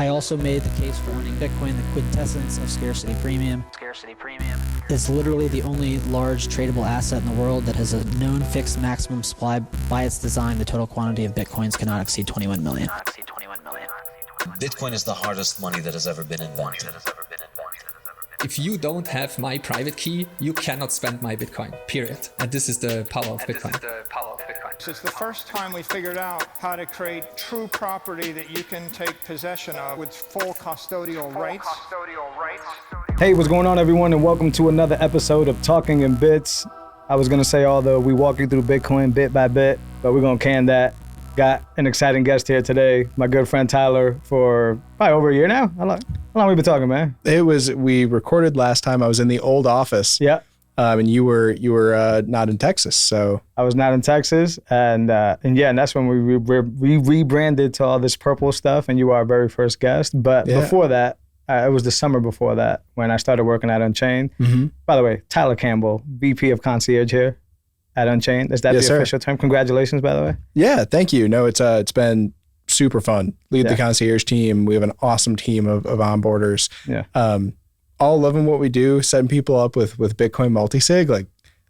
I also made the case for owning Bitcoin, the quintessence of scarcity premium. It's literally the only large tradable asset in the world that has a known fixed maximum supply. By its design, the total quantity of Bitcoins cannot exceed 21 million. Bitcoin is the hardest money that has ever been invented. If you don't have my private key, you cannot spend my Bitcoin, period. And this is the power of Bitcoin. It's the first time we figured out how to create true property that you can take possession of with full custodial rights. Hey, what's going on, everyone, and welcome to another episode of Talking in Bits. I was going to say, although we walk you through Bitcoin bit by bit, but we're going to can that. Got an exciting guest here today, my good friend Tyler, for probably over a year now. How long we been talking, man? We recorded last time. I was in the old office. Yeah. And you were not in Texas, so. I was not in Texas, and that's when we rebranded to all this purple stuff, and you were our very first guest. But before that, it was the summer before that when I started working at Unchained. Mm-hmm. By the way, Tyler Campbell, VP of Concierge here at Unchained. Is that the official term? Congratulations, by the way. Yeah, thank you. No, it's been super fun. Lead the concierge team. We have an awesome team of onboarders. Yeah. All loving what we do, setting people up with Bitcoin multisig. Like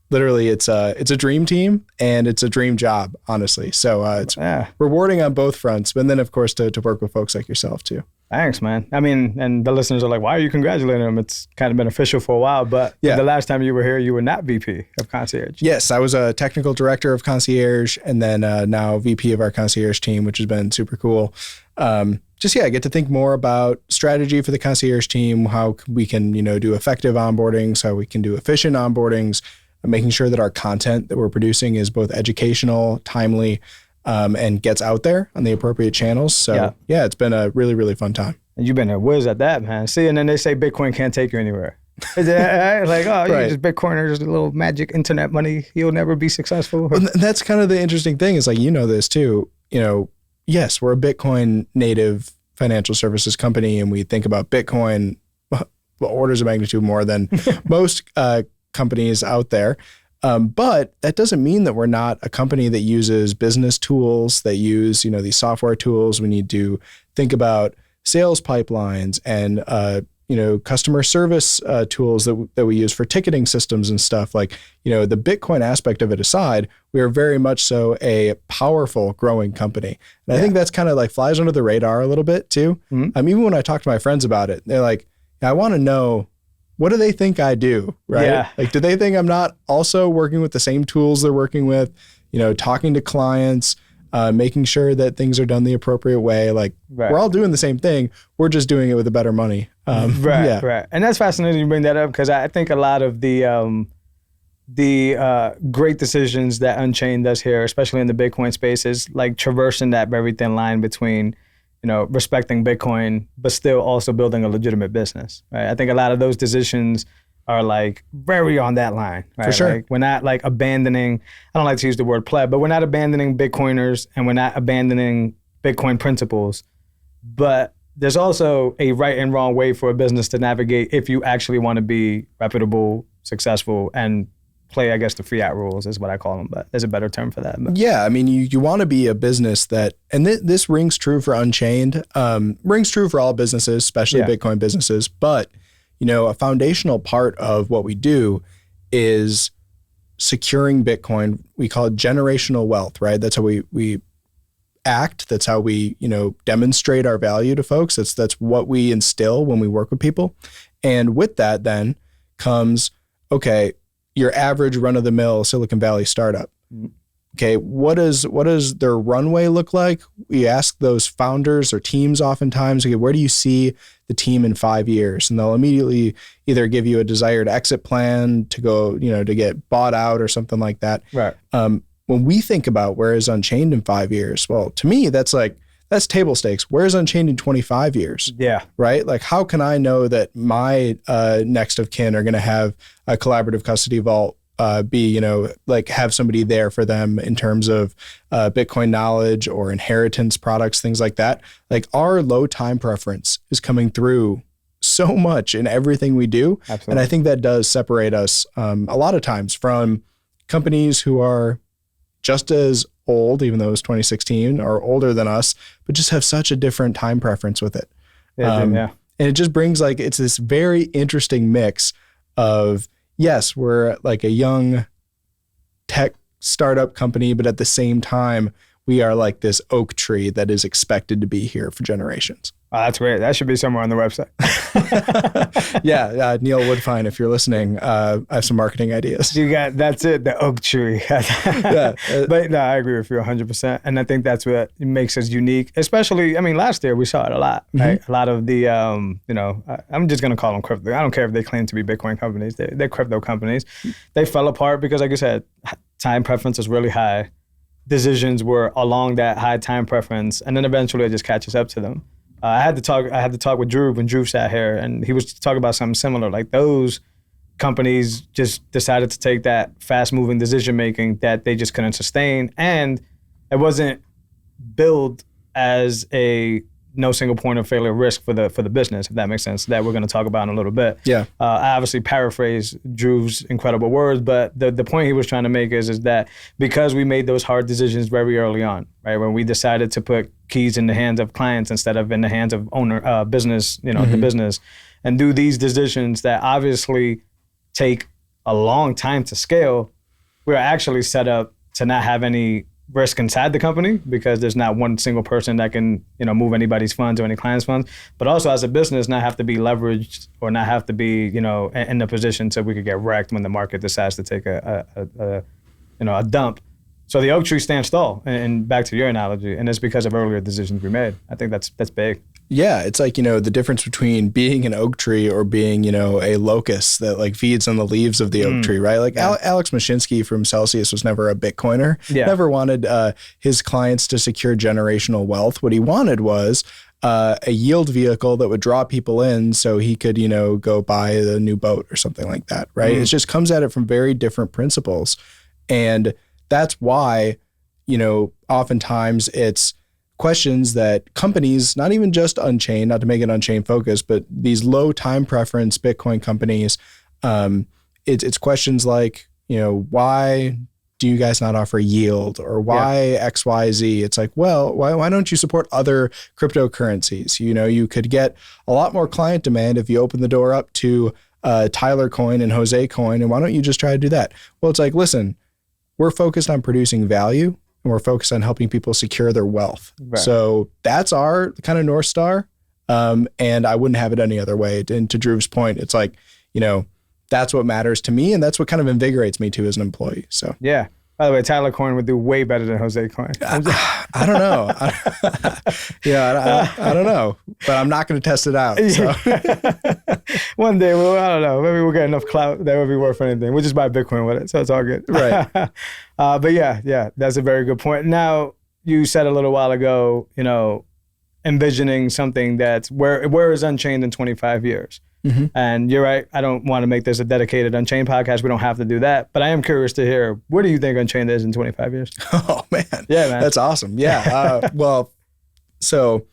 literally it's a dream team and it's a dream job, honestly. So it's rewarding on both fronts. But then of course to work with folks like yourself too. Thanks, man. I mean, and the listeners are like, why are you congratulating them? It's kind of been official for a while, but the last time you were here, you were not VP of Concierge. Yes, I was a technical director of Concierge and then now VP of our Concierge team, which has been super cool. I get to think more about strategy for the Concierge team, how we can, do effective onboardings, how we can do efficient onboardings, making sure that our content that we're producing is both educational, timely, and gets out there on the appropriate channels. So it's been a really, really fun time. And you've been a whiz at that, man. See, and then they say Bitcoin can't take you anywhere. Is it like, you're just Bitcoiner, just a little magic internet money. You'll never be successful. Well, that's kind of the interesting thing is like, this too, yes, we're a Bitcoin native financial services company and we think about Bitcoin orders of magnitude more than most companies out there. But that doesn't mean that we're not a company that uses business tools, that use, these software tools. We need to think about sales pipelines and, customer service tools that we use for ticketing systems and stuff. Like, the Bitcoin aspect of it aside, we are very much so a powerful growing company. And I think that's kind of like flies under the radar a little bit too. Mm-hmm. Even when I talk to my friends about it, they're like, I want to know, what do they think I do, right? Yeah. Like, do they think I'm not also working with the same tools they're working with, talking to clients, making sure that things are done the appropriate way? Like, we're all doing the same thing. We're just doing it with a better money. Right. And that's fascinating you bring that up because I think a lot of the great decisions that Unchained does here, especially in the Bitcoin space, is like traversing that very thin line between respecting Bitcoin, but still also building a legitimate business, right? I think a lot of those decisions are like very on that line, right? For sure. Like we're not like abandoning, I don't like to use the word pleb, but we're not abandoning Bitcoiners and we're not abandoning Bitcoin principles. But there's also a right and wrong way for a business to navigate if you actually want to be reputable, successful, and play, I guess, the fiat rules is what I call them, but there's a better term for that. But. Yeah, I mean, you want to be a business that, and this rings true for Unchained, rings true for all businesses, especially Bitcoin businesses, but, a foundational part of what we do is securing Bitcoin. We call it generational wealth, right? That's how we act. That's how we, demonstrate our value to folks. That's what we instill when we work with people. And with that then comes, okay, your average run-of-the-mill Silicon Valley startup. Okay, what does their runway look like? We ask those founders or teams oftentimes, okay, where do you see the team in 5 years? And they'll immediately either give you a desired exit plan to go, to get bought out or something like that. Right. When we think about where is Unchained in 5 years, well, to me, that's table stakes. Where is Unchained in 25 years? Yeah. Right? Like, how can I know that my next of kin are going to have a collaborative custody vault be, have somebody there for them in terms of Bitcoin knowledge or inheritance products, things like that. Like, our low time preference is coming through so much in everything we do. Absolutely. And I think that does separate us a lot of times from companies who are just as old, even though it was 2016, or older than us, but just have such a different time preference with it. Yeah. And it just brings like, it's this very interesting mix of, yes, we're like a young tech startup company, but at the same time, we are like this oak tree that is expected to be here for generations. Oh, that's great. That should be somewhere on the website. Yeah, Neil Woodfine, if you're listening, I have some marketing ideas. That's it, the oak tree. Yeah. But no, I agree with you 100%. And I think that's what makes us unique, especially, I mean, last year we saw it a lot, right? A lot of the, I'm just going to call them crypto. I don't care if they claim to be Bitcoin companies. They're crypto companies. They fell apart because, like you said, time preference is really high. Decisions were along that high time preference, and then eventually it just catches up to them. I had to talk with Drew when Drew sat here, and he was talking about something similar. Like those companies just decided to take that fast-moving decision-making that they just couldn't sustain, and it wasn't billed as a no single point of failure risk for the business, if that makes sense, that we're going to talk about in a little bit. Yeah. I obviously paraphrase Drew's incredible words, but the point he was trying to make is that because we made those hard decisions very early on, right, when we decided to put keys in the hands of clients instead of in the hands of business, the business, and do these decisions that obviously take a long time to scale, we're actually set up to not have any risk inside the company because there's not one single person that can, move anybody's funds or any client's funds, but also as a business not have to be leveraged or not have to be, in the position so we could get wrecked when the market decides to take a dump. So the oak tree stands tall, and back to your analogy, and it's because of earlier decisions we made. I think that's big. Yeah, it's like, the difference between being an oak tree or being, a locust that like feeds on the leaves of the oak tree, right? Like Alex Mashinsky from Celsius was never a Bitcoiner. Yeah. Never wanted his clients to secure generational wealth. What he wanted was a yield vehicle that would draw people in so he could, go buy a new boat or something like that, right? It just comes at it from very different principles. And that's why, oftentimes it's questions that companies, not even just Unchained, not to make it Unchained focused, but these low time preference Bitcoin companies, it's questions like, why do you guys not offer yield, or why X, Y, Z? It's like, well, why don't you support other cryptocurrencies? You could get a lot more client demand if you open the door up to Tyler Coin and Jose Coin, and why don't you just try to do that? Well, it's like, listen, we're focused on producing value, and we're focused on helping people secure their wealth. Right. So that's our kind of North Star. And I wouldn't have it any other way. And to Drew's point, it's like, that's what matters to me. And that's what kind of invigorates me too as an employee. So yeah. By the way, Tyler Coin would do way better than Jose Coin. I don't know. I don't know, but I'm not going to test it out. So. One day, I don't know. Maybe we'll get enough clout that would be worth anything. We'll just buy Bitcoin with it, so it's all good. Right. But yeah, that's a very good point. Now, you said a little while ago, envisioning something that's where is Unchained in 25 years? Mm-hmm. And you're right. I don't want to make this a dedicated Unchained podcast. We don't have to do that. But I am curious to hear, where do you think Unchained is in 25 years? Oh, man. Yeah, man. That's awesome. Yeah. So,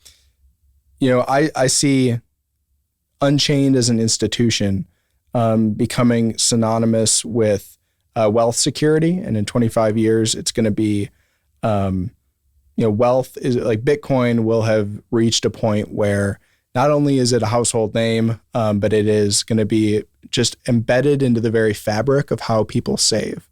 I see Unchained as an institution becoming synonymous with wealth security. And in 25 years, it's going to be, wealth is like Bitcoin will have reached a point where not only is it a household name, but it is going to be just embedded into the very fabric of how people save.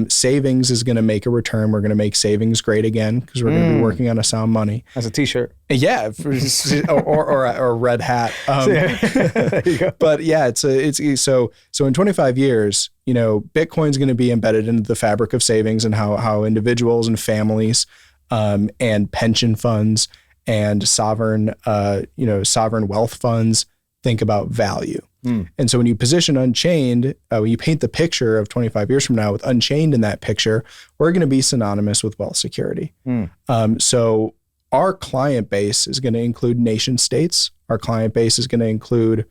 Savings is going to make a return. We're going to make savings great again because we're going to be working on a sound money. As a t-shirt. Yeah. or a red hat. There you go. But yeah, so in 25 years, Bitcoin's going to be embedded into the fabric of savings and how individuals and families and pension funds and sovereign wealth funds think about value. And so when you position Unchained, when you paint the picture of 25 years from now with Unchained in that picture, we're going to be synonymous with wealth security. So our client base is going to include nation states. Our client base is going to include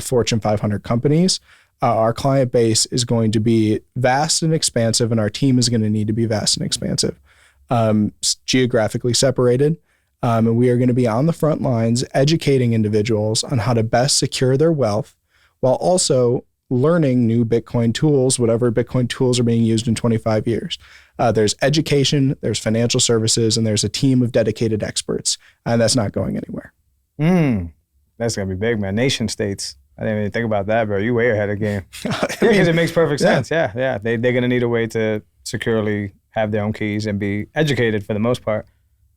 Fortune 500 companies. Our client base is going to be vast and expansive, and our team is going to need to be vast and expansive, geographically separated. And we are going to be on the front lines educating individuals on how to best secure their wealth while also learning new Bitcoin tools, whatever Bitcoin tools are being used in 25 years. There's education, there's financial services, and there's a team of dedicated experts. And that's not going anywhere. That's gonna be big, man. Nation states. I didn't even think about that, bro. You way ahead of the game. Because it makes perfect sense. Yeah. They're gonna need a way to securely have their own keys and be educated for the most part.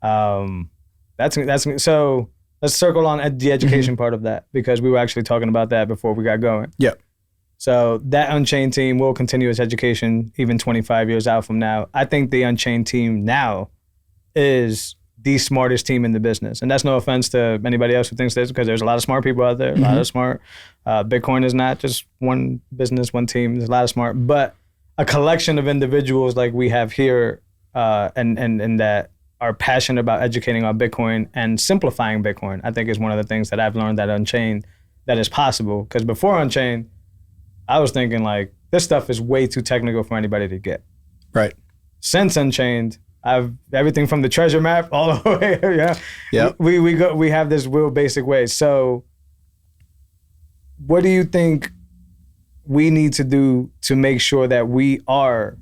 That's so. Let's circle on the education part of that, because we were actually talking about that before we got going. Yep. So that Unchained team will continue its education even 25 years out from now. I think the Unchained team now is the smartest team in the business. And that's no offense to anybody else who thinks this, because there's a lot of smart people out there, a lot of smart. Bitcoin is not just one business, one team. There's a lot of smart, but a collection of individuals like we have here and that are passionate about educating on Bitcoin and simplifying Bitcoin, I think is one of the things that I've learned at Unchained that is possible. Because before Unchained, I was thinking like, this stuff is way too technical for anybody to get. Right. Since Unchained, I've everything from the treasure map all the way. Yeah. We have this real basic way. So what do you think we need to do to make sure that we are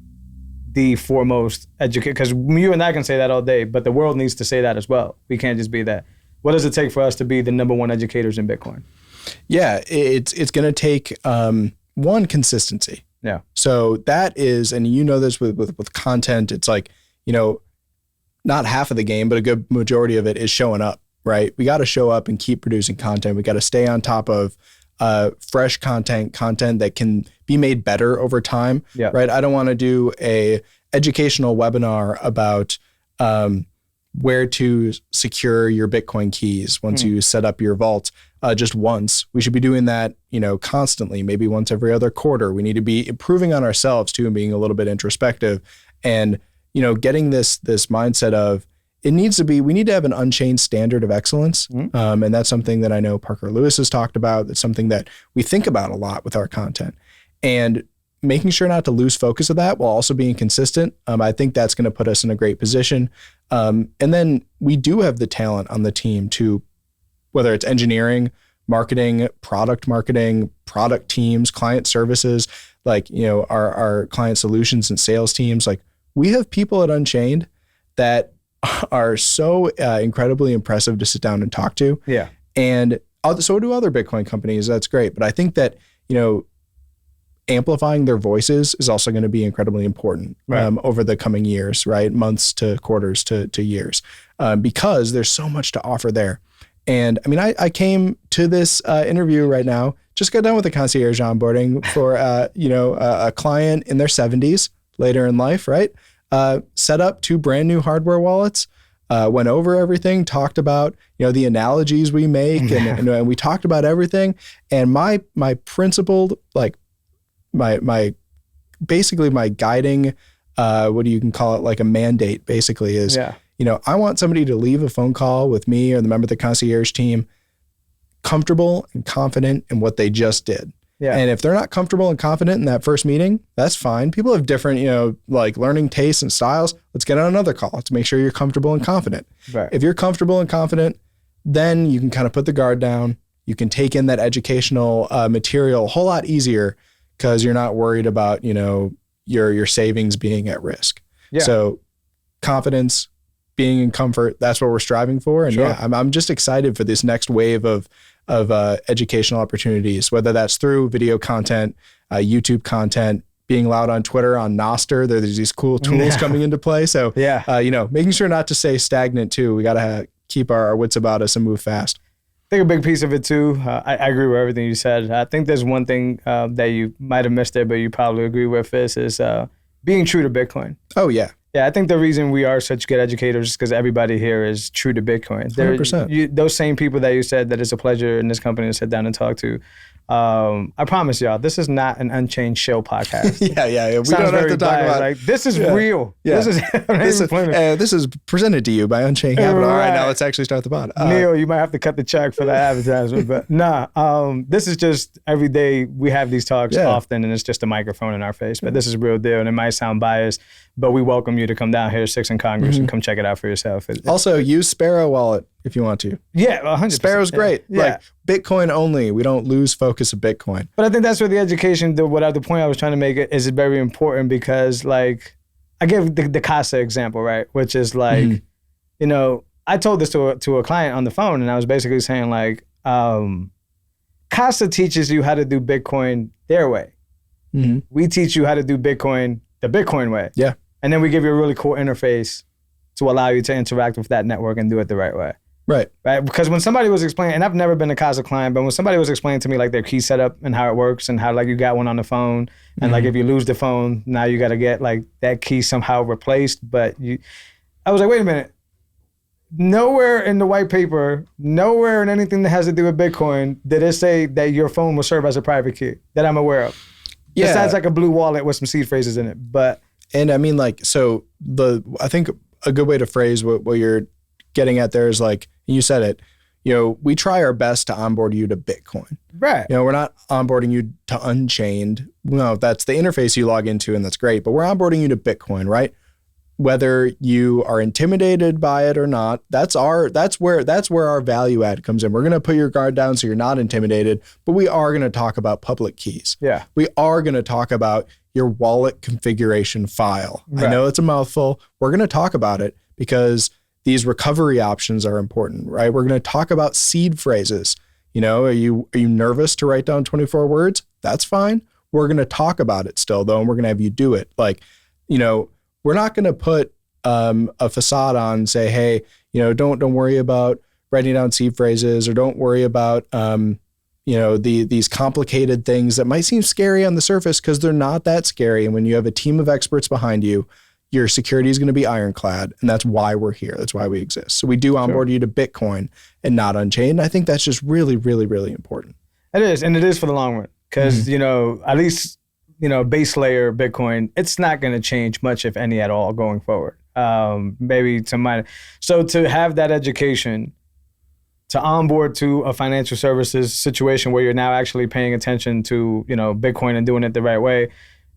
the foremost educator? Because you and I can say that all day, but the world needs to say that as well. We can't just be that. What does it take for us to be the number one educators in Bitcoin? Yeah, it's going to take one, consistency. Yeah. So that is, and you know this with content, it's like, you know, not half of the game, but a good majority of it is showing up, right? We got to show up and keep producing content. We got to stay on top of fresh content that can be made better over time, right? I don't want to do a educational webinar about where to secure your Bitcoin keys once you set up your vault just once. We should be doing that, you know, constantly, maybe once every other quarter. We need to be improving on ourselves too and being a little bit introspective and, you know, getting this mindset of we need to have an Unchained standard of excellence. And that's something that I know Parker Lewis has talked about. That's something that we think about a lot with our content. And making sure not to lose focus of that while also being consistent. I think that's going to put us in a great position. And then we do have the talent on the team to, whether it's engineering, marketing, product teams, client services, like, you know, our client solutions and sales teams. Like, we have people at Unchained that are so incredibly impressive to sit down and talk to. Yeah. And so do other Bitcoin companies. That's great. But I think that, you know, amplifying their voices is also going to be incredibly important over the coming years, right? Months to quarters to years, because there's so much to offer there. And I mean, I came to this interview right now, just got done with the concierge onboarding for, a client in their 70s, later in life, right? Set up 2 brand new hardware wallets, went over everything, talked about, you know, the analogies we make and we talked about everything. And my principled, like my basically my guiding, what do you can call it? Like a mandate basically is, you know, I want somebody to leave a phone call with me or the member of the concierge team comfortable and confident in what they just did. Yeah. And if they're not comfortable and confident in that first meeting, that's fine. People have different, you know, like learning tastes and styles. Let's get on another call. Let's make sure you're comfortable and confident. Right. If you're comfortable and confident, then you can kind of put the guard down. You can take in that educational material a whole lot easier because you're not worried about, you know, your savings being at risk. Yeah. So confidence, being in comfort, that's what we're striving for. And I'm just excited for this next wave of educational opportunities, whether that's through video content, YouTube content, being loud on Twitter, on Nostr. There's these cool tools coming into play. So, you know, making sure not to stay stagnant too. We got to keep our wits about us and move fast. I think a big piece of it too, I agree with everything you said. I think there's one thing that you might have missed there, but you probably agree with this, is being true to Bitcoin. Oh, yeah. Yeah, I think the reason we are such good educators is because everybody here is true to Bitcoin. 100%. Those same people that you said that it's a pleasure in this company to sit down and talk to. I promise y'all, this is not an Unchained shill podcast. Yeah. We don't have to talk about like this is real. Yeah. This is presented to you by Unchained Capital. All right, now let's actually start the pod. Neil, you might have to cut the check for that advertisement, but this is just every day we have these talks often, and it's just a microphone in our face. But this is a real deal, and it might sound biased, but we welcome you to come down here to 6 in Congress and come check it out for yourself. Also, use Sparrow Wallet if you want to. Yeah, 100%. Sparrow's great. Yeah. Like Bitcoin only. We don't lose focus of Bitcoin. But I think that's where the education, the point I was trying to make it is very important, because like I give the Casa example, right? Which is like, you know, I told this to a client on the phone, and I was basically saying like, Casa teaches you how to do Bitcoin their way. Mm-hmm. We teach you how to do Bitcoin the Bitcoin way. Yeah. And then we give you a really cool interface to allow you to interact with that network and do it the right way. Right. Right. Because when somebody was explaining, and I've never been a Casa client, but when somebody was explaining to me like their key setup and how it works and how like you got one on the phone and like if you lose the phone, now you got to get like that key somehow replaced. I was like, wait a minute. Nowhere in the white paper, nowhere in anything that has to do with Bitcoin did it say that your phone will serve as a private key that I'm aware of. Yeah. Besides like a blue wallet with some seed phrases in it. And I mean, like, so I think a good way to phrase what you're getting at there is like, you said it, we try our best to onboard you to Bitcoin. Right. We're not onboarding you to Unchained. No, that's the interface you log into and that's great, but we're onboarding you to Bitcoin, right? Whether you are intimidated by it or not, that's where our value add comes in. We're going to put your guard down so you're not intimidated, but we are going to talk about public keys. Yeah. We are going to talk about your wallet configuration file. Right. I know it's a mouthful. We're going to talk about it because these recovery options are important, right? We're going to talk about seed phrases. Are you nervous to write down 24 words? That's fine. We're going to talk about it still though, and we're going to have you do it. Like, we're not going to put a facade on and say, hey, don't worry about writing down seed phrases or don't worry about, these complicated things that might seem scary on the surface because they're not that scary. And when you have a team of experts behind you, your security is going to be ironclad. And that's why we're here. That's why we exist. So we do onboard you to Bitcoin and not Unchained. I think that's just really, really, really important. It is. And it is for the long run because, at least, base layer Bitcoin, it's not going to change much, if any at all, going forward. Maybe to minor. So to have that education, to onboard to a financial services situation where you're now actually paying attention to, Bitcoin and doing it the right way,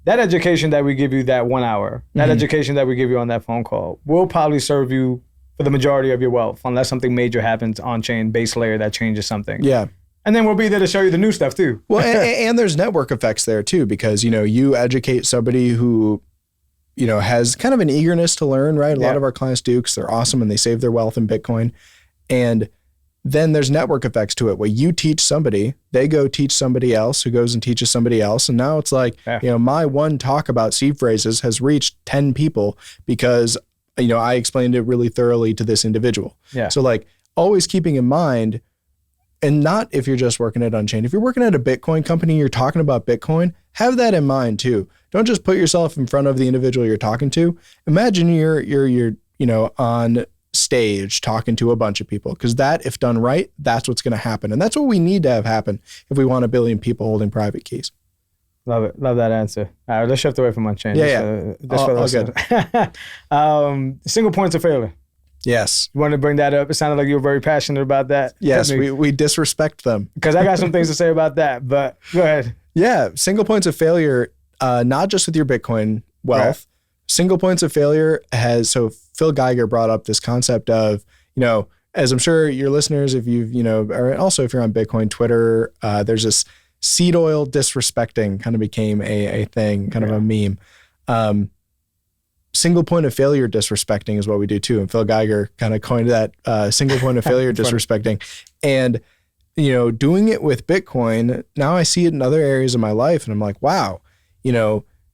that education that we give you that 1 hour, that education that we give you on that phone call will probably serve you for the majority of your wealth, unless something major happens on-chain base layer that changes something. Yeah. And then we'll be there to show you the new stuff too. Well, and there's network effects there too, because, you educate somebody who, has kind of an eagerness to learn, right? A lot of our clients do because they're awesome and they save their wealth in Bitcoin. And then there's network effects to it where you teach somebody, they go teach somebody else who goes and teaches somebody else. And now it's like, my one talk about seed phrases has reached 10 people because, I explained it really thoroughly to this individual. Yeah. So like always keeping in mind, and not if you're just working at Unchained. If you're working at a Bitcoin company, you're talking about Bitcoin, have that in mind too. Don't just put yourself in front of the individual you're talking to. Imagine you're on stage talking to a bunch of people, because that, if done right, that's what's going to happen. And that's what we need to have happen if we want 1 billion people holding private keys. Love it. Love that answer. All right, let's shift away from Unchained. Yeah. All good. Single points of failure. Yes. You wanted to bring that up. It sounded like you were very passionate about that. Yes, we disrespect them. Because I got some things to say about that, but go ahead. Yeah, single points of failure, not just with your Bitcoin wealth. Right. Single points of failure so Phil Geiger brought up this concept of, as I'm sure your listeners, if you've, or also if you're on Bitcoin Twitter, there's this seed oil disrespecting kind of became a thing, kind of a meme. Single point of failure disrespecting is what we do too. And Phil Geiger kind of coined that single point of failure disrespecting. And, doing it with Bitcoin, now I see it in other areas of my life and I'm like, wow,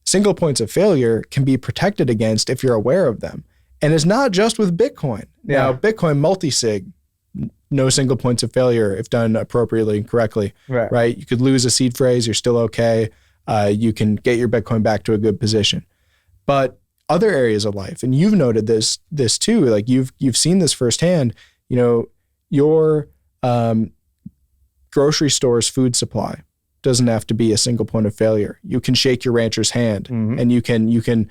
single points of failure can be protected against if you're aware of them. And it's not just with Bitcoin. Yeah. Now, Bitcoin multi-sig, no single points of failure if done appropriately and correctly, right? You could lose a seed phrase, you're still okay. You can get your Bitcoin back to a good position. But other areas of life, and you've noted this too, like you've seen this firsthand, your grocery store's food supply doesn't have to be a single point of failure. You can shake your rancher's hand and you can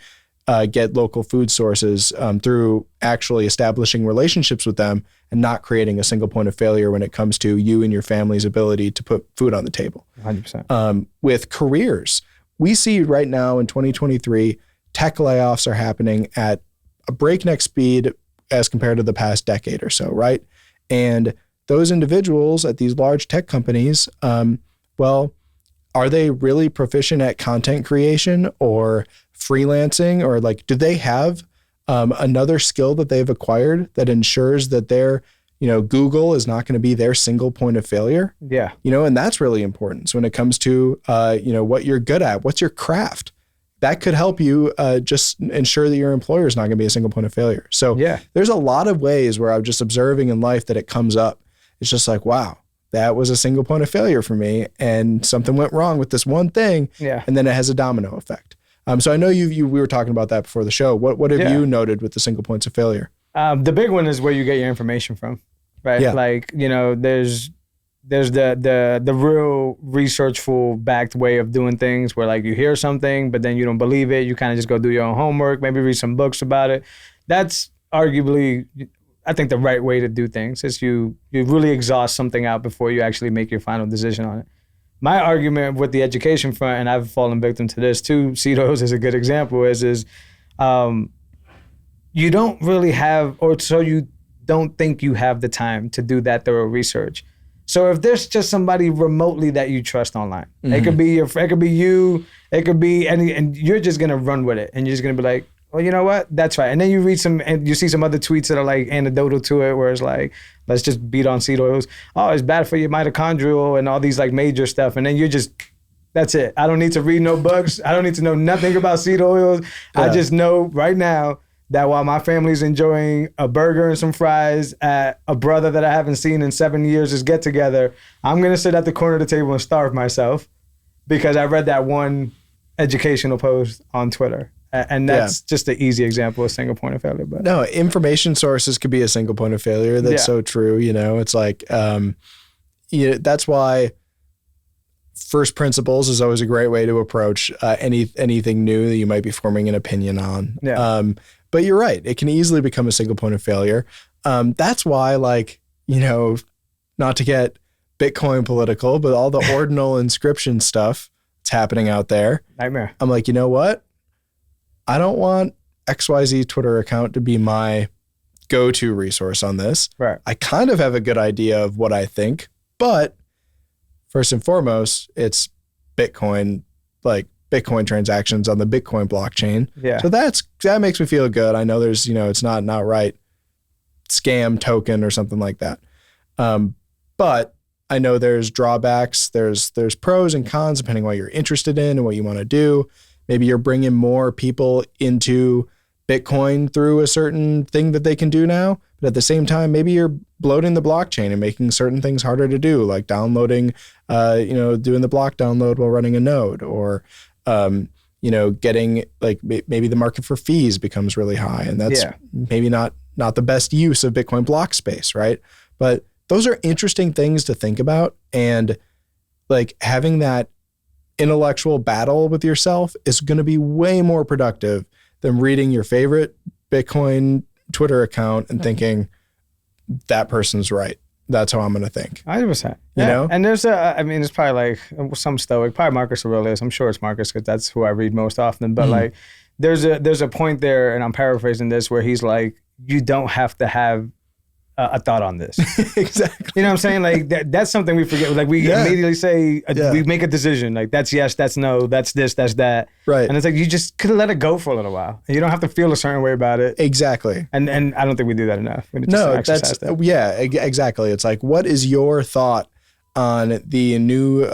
get local food sources through actually establishing relationships with them and not creating a single point of failure when it comes to you and your family's ability to put food on the table. 100%. With careers, we see right now in 2023, tech layoffs are happening at a breakneck speed as compared to the past decade or so, right? And those individuals at these large tech companies, are they really proficient at content creation or freelancing, or like, do they have another skill that they've acquired that ensures that they're, Google is not going to be their single point of failure. Yeah. And that's really important. So when it comes to, what you're good at, what's your craft, that could help you just ensure that your employer is not going to be a single point of failure. So there's a lot of ways where I'm just observing in life that it comes up. It's just like, wow, that was a single point of failure for me, and something went wrong with this one thing. Yeah. And then it has a domino effect. So I know we were talking about that before the show. What have you noted with the single points of failure? The big one is where you get your information from, right? Yeah. Like, there's the real researchful backed way of doing things where like you hear something, but then you don't believe it. You kind of just go do your own homework, maybe read some books about it. That's arguably, I think, the right way to do things is you really exhaust something out before you actually make your final decision on it. My argument with the education front, and I've fallen victim to this too, Cedos is a good example, is you don't really have, or so you don't think you have the time to do that thorough research. So if there's just somebody remotely that you trust online, it could be it could be you, it could be any, and you're just gonna run with it, and you're just gonna be like, well, you know what? That's right. And then you read and you see some other tweets that are like anecdotal to it, where it's like, let's just beat on seed oils. Oh, it's bad for your mitochondrial and all these like major stuff. And then you're just, that's it. I don't need to read no books. I don't need to know nothing about seed oils. Yeah. I just know right now that while my family's enjoying a burger and some fries at a brother that I haven't seen in 7 years' get together, I'm going to sit at the corner of the table and starve myself because I read that one educational post on Twitter. And that's just an easy example of single point of failure. But no, information sources could be a single point of failure. That's so true. It's like, that's why first principles is always a great way to approach anything new that you might be forming an opinion on. Yeah. But you're right. It can easily become a single point of failure. That's why, like, not to get Bitcoin political, but all the ordinal inscription stuff that's happening out there. Nightmare. I'm like, you know what? I don't want XYZ Twitter account to be my go-to resource on this. Right. I kind of have a good idea of what I think, but first and foremost, it's Bitcoin, like Bitcoin transactions on the Bitcoin blockchain. Yeah. So that makes me feel good. I know there's, it's not an outright scam token or something like that. But I know there's drawbacks. There's pros and cons depending on what you're interested in and what you want to do. Maybe you're bringing more people into Bitcoin through a certain thing that they can do now. But at the same time, maybe you're bloating the blockchain and making certain things harder to do, like downloading, doing the block download while running a node, or, getting like maybe the market for fees becomes really high. And that's maybe not the best use of Bitcoin block space, right? But those are interesting things to think about. And like having that intellectual battle with yourself is going to be way more productive than reading your favorite Bitcoin Twitter account and thinking that person's right. That's how I'm going to think. 100%. You know? And there's it's probably like some stoic, probably Marcus Aurelius. I'm sure it's Marcus because that's who I read most often. But like there's a point there, and I'm paraphrasing this, where he's like, you don't have to have a thought on this. Exactly. You know what I'm saying? Like that's something we forget. Like we immediately say, we make a decision. Like that's yes, that's no, that's this, that's that. Right. And it's like, you just could have let it go for a little while. And you don't have to feel a certain way about it. Exactly. And I don't think we do that enough. We need to exercise that. Yeah, exactly. It's like, what is your thought on the new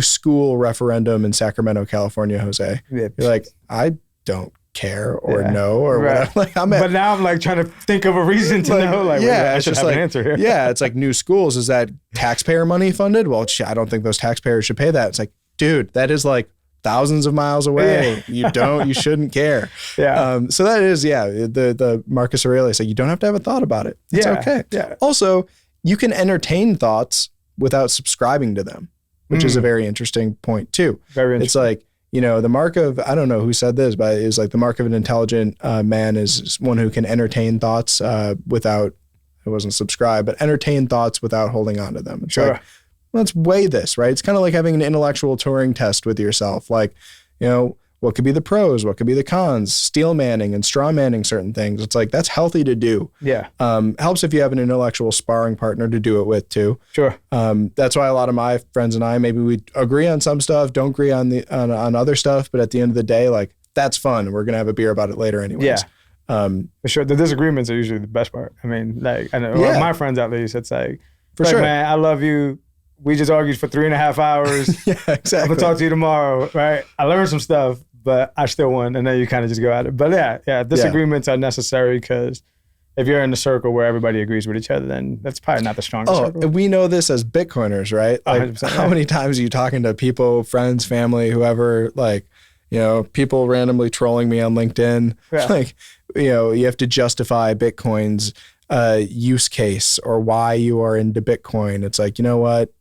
school referendum in Sacramento, California, Jose? Yeah. You're like, I don't care or know or whatever. Like, but now I'm like trying to think of a reason to know. Like, I should have an answer here. Yeah, it's like new schools. Is that taxpayer money funded? Well, I don't think those taxpayers should pay that. It's like, dude, that is like thousands of miles away. Yeah. You shouldn't care. Yeah. So that is, the Marcus Aurelius, like, you don't have to have a thought about it. It's okay. Yeah. Also, you can entertain thoughts without subscribing to them, which is a very interesting point too. Very interesting. It's like, the mark of, I don't know who said this, but it's like the mark of an intelligent man is one who can entertain thoughts without, it wasn't subscribe, but entertain thoughts without holding on to them. It's like, let's weigh this, right? It's kind of like having an intellectual Turing test with yourself. Like, what could be the pros? What could be the cons? Steel manning and straw manning certain things. It's like, that's healthy to do. Yeah. Helps if you have an intellectual sparring partner to do it with too. Sure. That's why a lot of my friends and I, maybe we agree on some stuff, don't agree on other stuff. But at the end of the day, like, that's fun. We're going to have a beer about it later anyways. For sure. The disagreements are usually the best part. I mean, like, I know Yeah. my friends at least, it's like, For sure. man, I love you. We just argued for 3.5 hours. Yeah, I'm exactly. gonna talk to you tomorrow, right? I learned some stuff, but I still won. And then you kind of just go at it. But yeah, disagreements are necessary because if you're in a circle where everybody agrees with each other, then that's probably not the strongest circle. And we know this as Bitcoiners, right? Like, 100%, how yeah. many times are you talking to people, friends, family, whoever, like, you know, people randomly trolling me on LinkedIn? Yeah. Like, you know, you have to justify Bitcoin's use case or why you are into Bitcoin. It's like, you know what?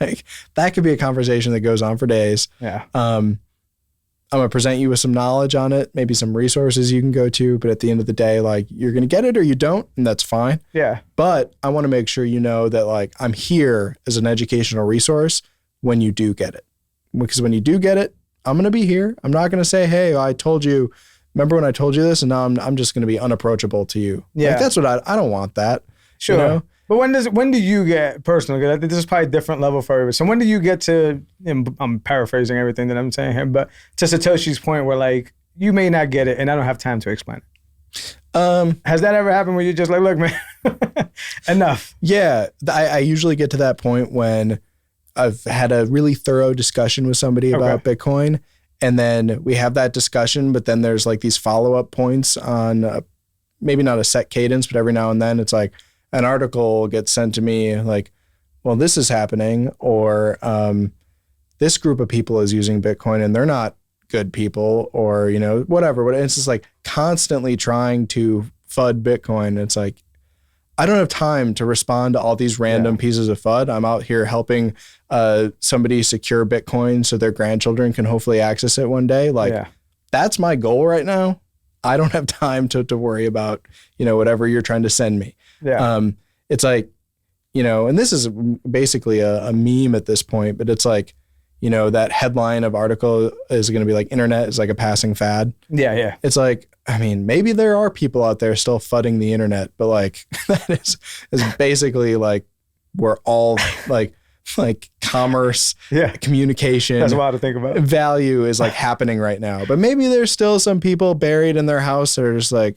Like, that could be a conversation that goes on for days. Yeah. I'm going to present you with some knowledge on it, maybe some resources you can go to. But at the end of the day, like, you're going to get it or you don't, and that's fine. Yeah. But I want to make sure you know that, like, I'm here as an educational resource when you do get it. Because when you do get it, I'm going to be here. I'm not going to say, hey, I told you, remember when I told you this? And now I'm just going to be unapproachable to you. Yeah. Like, that's what I don't want that. Sure. You know? But when do you get personal? Because I think this is probably a different level for everybody. So when do you get to, and I'm paraphrasing everything that I'm saying here, but to Satoshi's point where, like, you may not get it and I don't have time to explain it. Has that ever happened where you're just like, look, man, enough? Yeah. I usually get to that point when I've had a really thorough discussion with somebody about Bitcoin. And then we have that discussion, but then there's like these follow-up points on maybe not a set cadence, but every now and then it's like an article gets sent to me like, well, this is happening, or this group of people is using Bitcoin and they're not good people, or, you know, whatever. But it's just like constantly trying to FUD Bitcoin. It's like, I don't have time to respond to all these random pieces of FUD. I'm out here helping somebody secure Bitcoin so their grandchildren can hopefully access it one day. Like, that's my goal right now. I don't have time to worry about, you know, whatever you're trying to send me. Yeah. It's like, you know, and this is basically a meme at this point, but it's like, you know, that headline of article is going to be like, internet is like a passing fad. Yeah, yeah. It's like, I mean, maybe there are people out there still fudding the internet, but like, that is basically like, we're all like commerce, communication. That's wild to think about. Value is like happening right now. But maybe there's still some people buried in their house that are just like,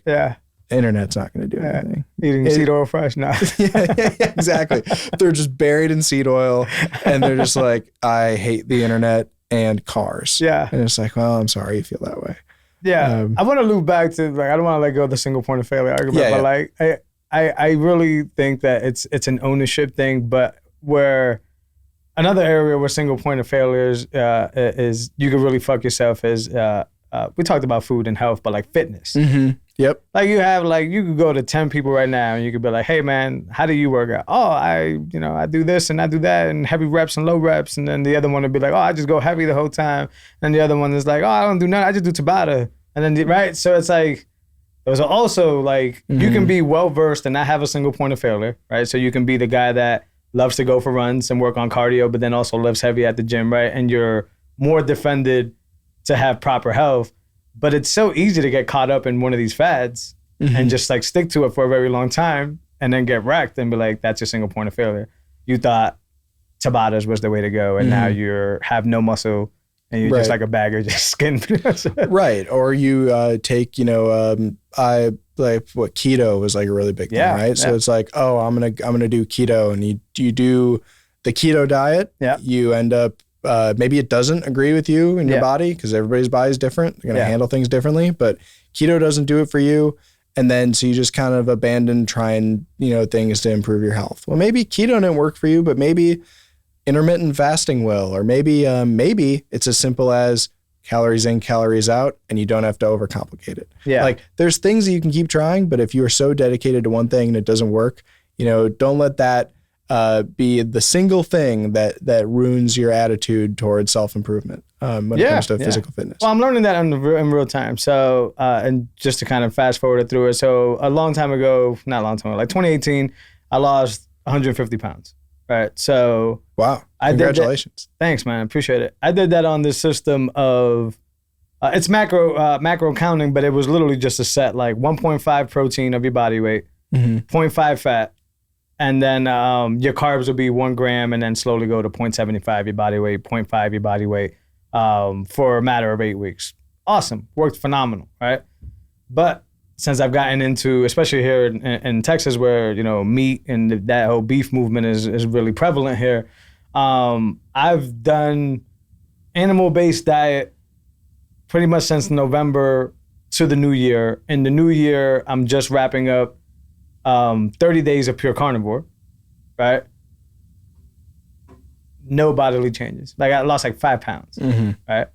internet's not going to do anything. Eating seed oil fresh now. yeah, exactly. They're just buried in seed oil and they're just like, I hate the internet and cars. Yeah. And it's like, well, I'm sorry you feel that way. Yeah. I want to loop back to, like, I don't want to let go of the single point of failure argument, but like, I really think that it's an ownership thing, but where another area where single point of failure is you can really fuck yourself is, we talked about food and health, but like fitness. Mm-hmm. Yep. Like you could go to 10 people right now and you could be like, hey man, how do you work out? Oh, I do this and I do that and heavy reps and low reps. And then the other one would be like, oh, I just go heavy the whole time. And the other one is like, oh, I don't do nothing. I just do Tabata. And then, right? So it's like, those are also like, you can be well-versed and not have a single point of failure, right? So you can be the guy that loves to go for runs and work on cardio, but then also lifts heavy at the gym, right? And you're more defended to have proper health. But it's so easy to get caught up in one of these fads and just like stick to it for a very long time and then get wrecked and be like, that's your single point of failure. You thought Tabatas was the way to go and now you have no muscle and you're just like a bag of just skin. Right. Or you take, you know, I like what keto was like a really big thing, right? So it's like, oh, I'm gonna do keto, and you do the keto diet. Yeah. You end up maybe it doesn't agree with you and your body because everybody's body is different. They're gonna handle things differently, but keto doesn't do it for you. And then so you just kind of abandon trying, you know, things to improve your health. Well, maybe keto didn't work for you, but maybe intermittent fasting will, or maybe it's as simple as calories in, calories out, and you don't have to overcomplicate it. Yeah. Like there's things that you can keep trying, but if you are so dedicated to one thing and it doesn't work, you know, don't let that be the single thing that ruins your attitude towards self-improvement when it comes to physical fitness. Well, I'm learning that in real time. So, and just to kind of fast forward it through it. So a long time ago, not a long time ago, like 2018, I lost 150 pounds. Right. So wow. Congratulations. Thanks, man. I appreciate it. I did that on the system of it's macro counting, but it was literally just a set like 1.5 protein of your body weight, 0.5 fat, and then your carbs would be 1 gram, and then slowly go to 0.75 your body weight, 0.5 your body weight for a matter of 8 weeks. Awesome. Worked phenomenal, right? But since I've gotten into, especially here in Texas, where meat and that whole beef movement is really prevalent here. I've done animal-based diet pretty much since November to the new year. In the new year, I'm just wrapping up 30 days of pure carnivore, right? No bodily changes. Like I lost like 5 pounds, right?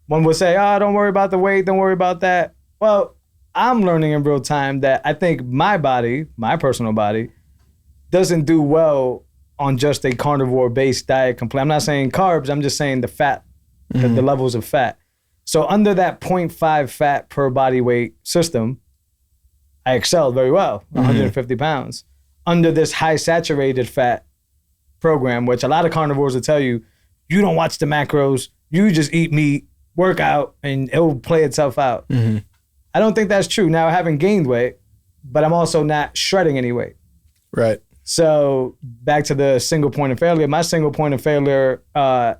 One would say, oh, don't worry about the weight, don't worry about that. Well, I'm learning in real time that I think my body, my personal body, doesn't do well on just a carnivore-based diet completely. I'm not saying carbs, I'm just saying the fat, the levels of fat. So under that 0.5 fat per body weight system, I excelled very well, 150 pounds. Under this high saturated fat program, which a lot of carnivores will tell you, you don't watch the macros, you just eat meat, work out, and it'll play itself out. I don't think that's true. Now, I haven't gained weight, but I'm also not shredding any weight. Right. So back to the single point of failure. My single point of failure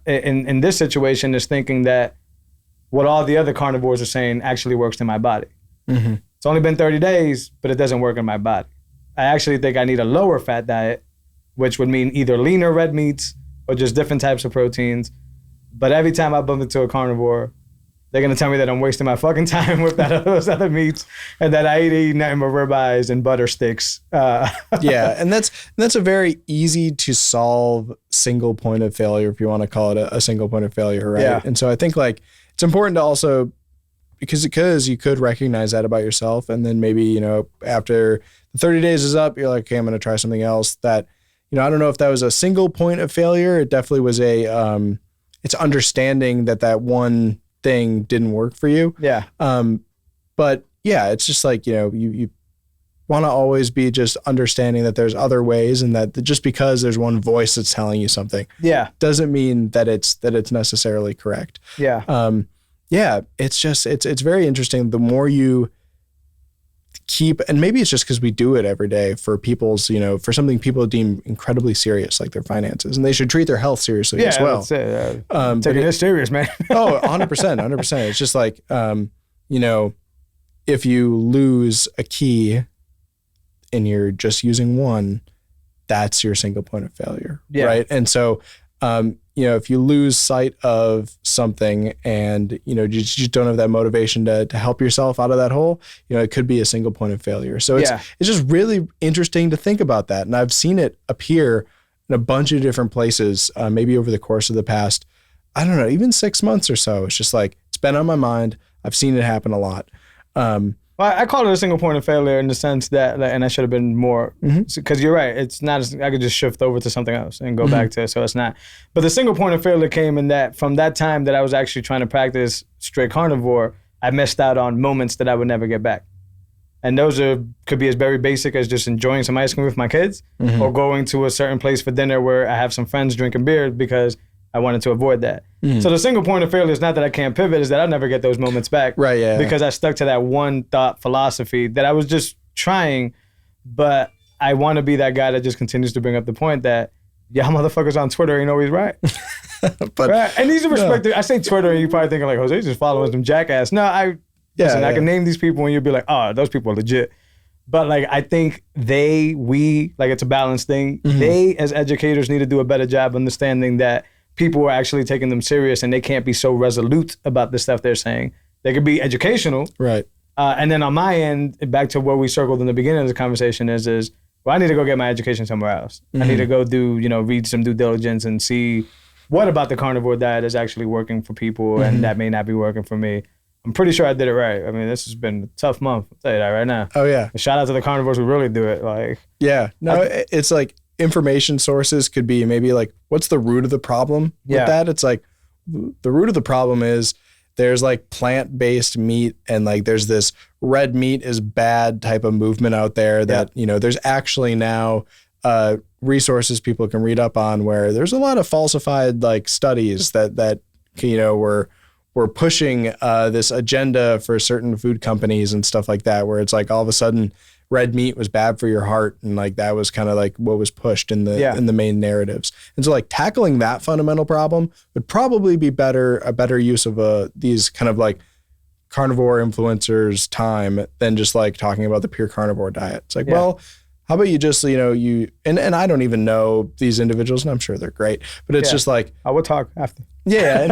in this situation is thinking that what all the other carnivores are saying actually works in my body. It's only been 30 days, but it doesn't work in my body. I actually think I need a lower fat diet, which would mean either leaner red meats or just different types of proteins. But every time I bump into a carnivore, they're going to tell me that I'm wasting my fucking time with those other meats and that I eat nothing but ribeyes and butter sticks. Yeah, and that's a very easy to solve single point of failure, if you want to call it a single point of failure, right? Yeah. And so I think like it's important to also, because you could recognize that about yourself, and then maybe, after the 30 days is up, you're like, okay, I'm going to try something else that, I don't know if that was a single point of failure. It definitely was it's understanding that one thing didn't work for you. Yeah. But yeah, it's just like, you want to always be just understanding that there's other ways, and that just because there's one voice that's telling you something, doesn't mean that it's necessarily correct. Yeah. Yeah, it's very interesting. The more you keep, and maybe it's just because we do it every day for people's, for something people deem incredibly serious, like their finances, and they should treat their health seriously as well. That's it. Taking it serious, man. Oh, 100%. It's just like, if you lose a key and you're just using one, that's your single point of failure, right? And so, if you lose sight of something and, you just don't have that motivation to help yourself out of that hole, it could be a single point of failure. So it's just really interesting to think about that. And I've seen it appear in a bunch of different places, maybe over the course of the past, I don't know, even 6 months or so. It's just like, it's been on my mind. I've seen it happen a lot. Well, I call it a single point of failure in the sense that, and I should have been more, because you're right. It's not, I could just shift over to something else and go back to it. So it's not. But the single point of failure came in that from that time that I was actually trying to practice straight carnivore, I missed out on moments that I would never get back. And those could be as very basic as just enjoying some ice cream with my kids or going to a certain place for dinner where I have some friends drinking beer because I wanted to avoid that. So the single point of failure is not that I can't pivot, is that I'll never get those moments back. Right, yeah. Because I stuck to that one thought philosophy that I was just trying, but I want to be that guy that just continues to bring up the point that, y'all motherfuckers on Twitter ain't always right. But right? And these are respected. I say Twitter and you probably thinking like, Jose's just following some jackass. No, listen, I can name these people and you'll be like, oh, those people are legit. But like, I think we, like it's a balanced thing. They as educators need to do a better job understanding that people are actually taking them serious and they can't be so resolute about the stuff they're saying. They could be educational. Right. And then on my end, back to where we circled in the beginning of the conversation is well, I need to go get my education somewhere else. I need to go read some due diligence and see what about the carnivore diet is actually working for people and that may not be working for me. I'm pretty sure I did it right. I mean, this has been a tough month. I'll tell you that right now. Oh, yeah. Shout out to the carnivores who really do it. Like, yeah. No, it's like information sources could be maybe like, what's the root of the problem with that? It's like, the root of the problem is there's like plant-based meat and like there's this red meat is bad type of movement out there that, there's actually now resources people can read up on where there's a lot of falsified like studies that we're pushing this agenda for certain food companies and stuff like that, where it's like all of a sudden red meat was bad for your heart, and like that was kind of like what was pushed in the main narratives. And so like tackling that fundamental problem would probably be a better use of these kind of like carnivore influencers' time than just like talking about the pure carnivore diet. It's like, well, how about you just, and I don't even know these individuals, and I'm sure they're great, but it's just like, I will talk after. Yeah,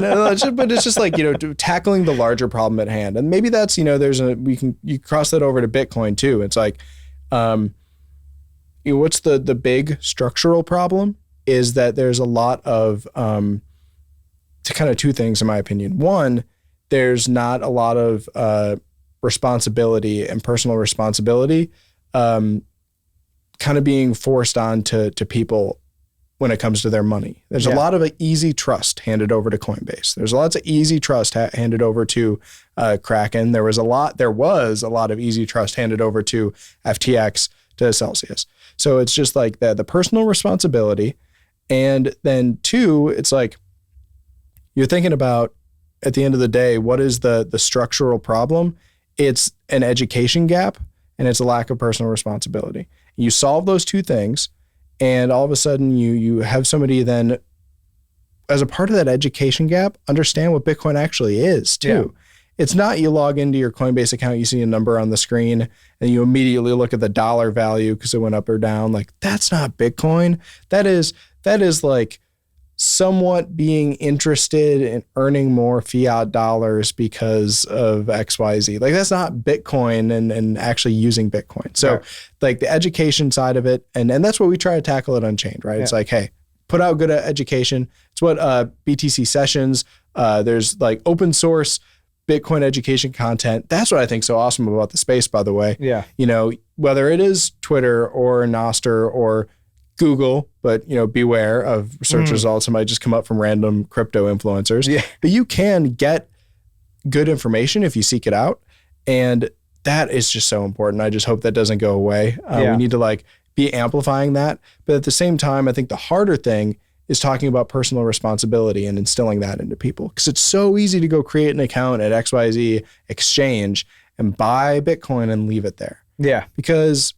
but it's just like, tackling the larger problem at hand. And maybe that's, you cross that over to Bitcoin too. It's like, what's the big structural problem is that there's a lot of, kind of two things in my opinion. One, there's not a lot of responsibility and personal responsibility kind of being forced on to people when it comes to their money. There's a lot of easy trust handed over to Coinbase. There's lots of easy trust handed over to Kraken. There was a lot of easy trust handed over to FTX, to Celsius. So it's just like the personal responsibility. And then two, it's like you're thinking about, at the end of the day, what is the structural problem? It's an education gap and it's a lack of personal responsibility. You solve those two things, and all of a sudden you have somebody then, as a part of that education gap, understand what Bitcoin actually is too. Yeah. It's not you log into your Coinbase account, you see a number on the screen, and you immediately look at the dollar value because it went up or down. Like, that's not Bitcoin. That is like somewhat being interested in earning more fiat dollars because of XYZ. Like, that's not Bitcoin and actually using Bitcoin. So like the education side of it, and that's what we try to tackle at Unchained, right? Yeah. It's like, hey, put out good education. It's what BTC sessions, there's like open source Bitcoin education content. That's what I think so awesome about the space, by the way. Yeah. Whether it is Twitter or Nostr or Google, but beware of search results. It might just come up from random crypto influencers. Yeah. But you can get good information if you seek it out. And that is just so important. I just hope that doesn't go away. We need to be amplifying that. But at the same time, I think the harder thing is talking about personal responsibility and instilling that into people. Because it's so easy to go create an account at XYZ exchange and buy Bitcoin and leave it there. Yeah. Because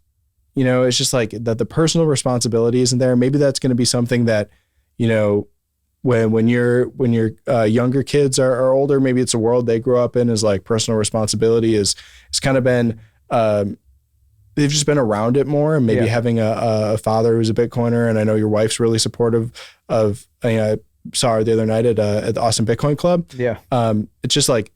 it's just like that the personal responsibility isn't there. Maybe that's going to be something that, when your younger kids are older, maybe it's a world they grow up in, is like personal responsibility is kind of been, they've just been around it more, and maybe having a father who's a Bitcoiner. And I know your wife's really supportive of, I saw her the other night at the Austin Bitcoin Club. Yeah. It's just like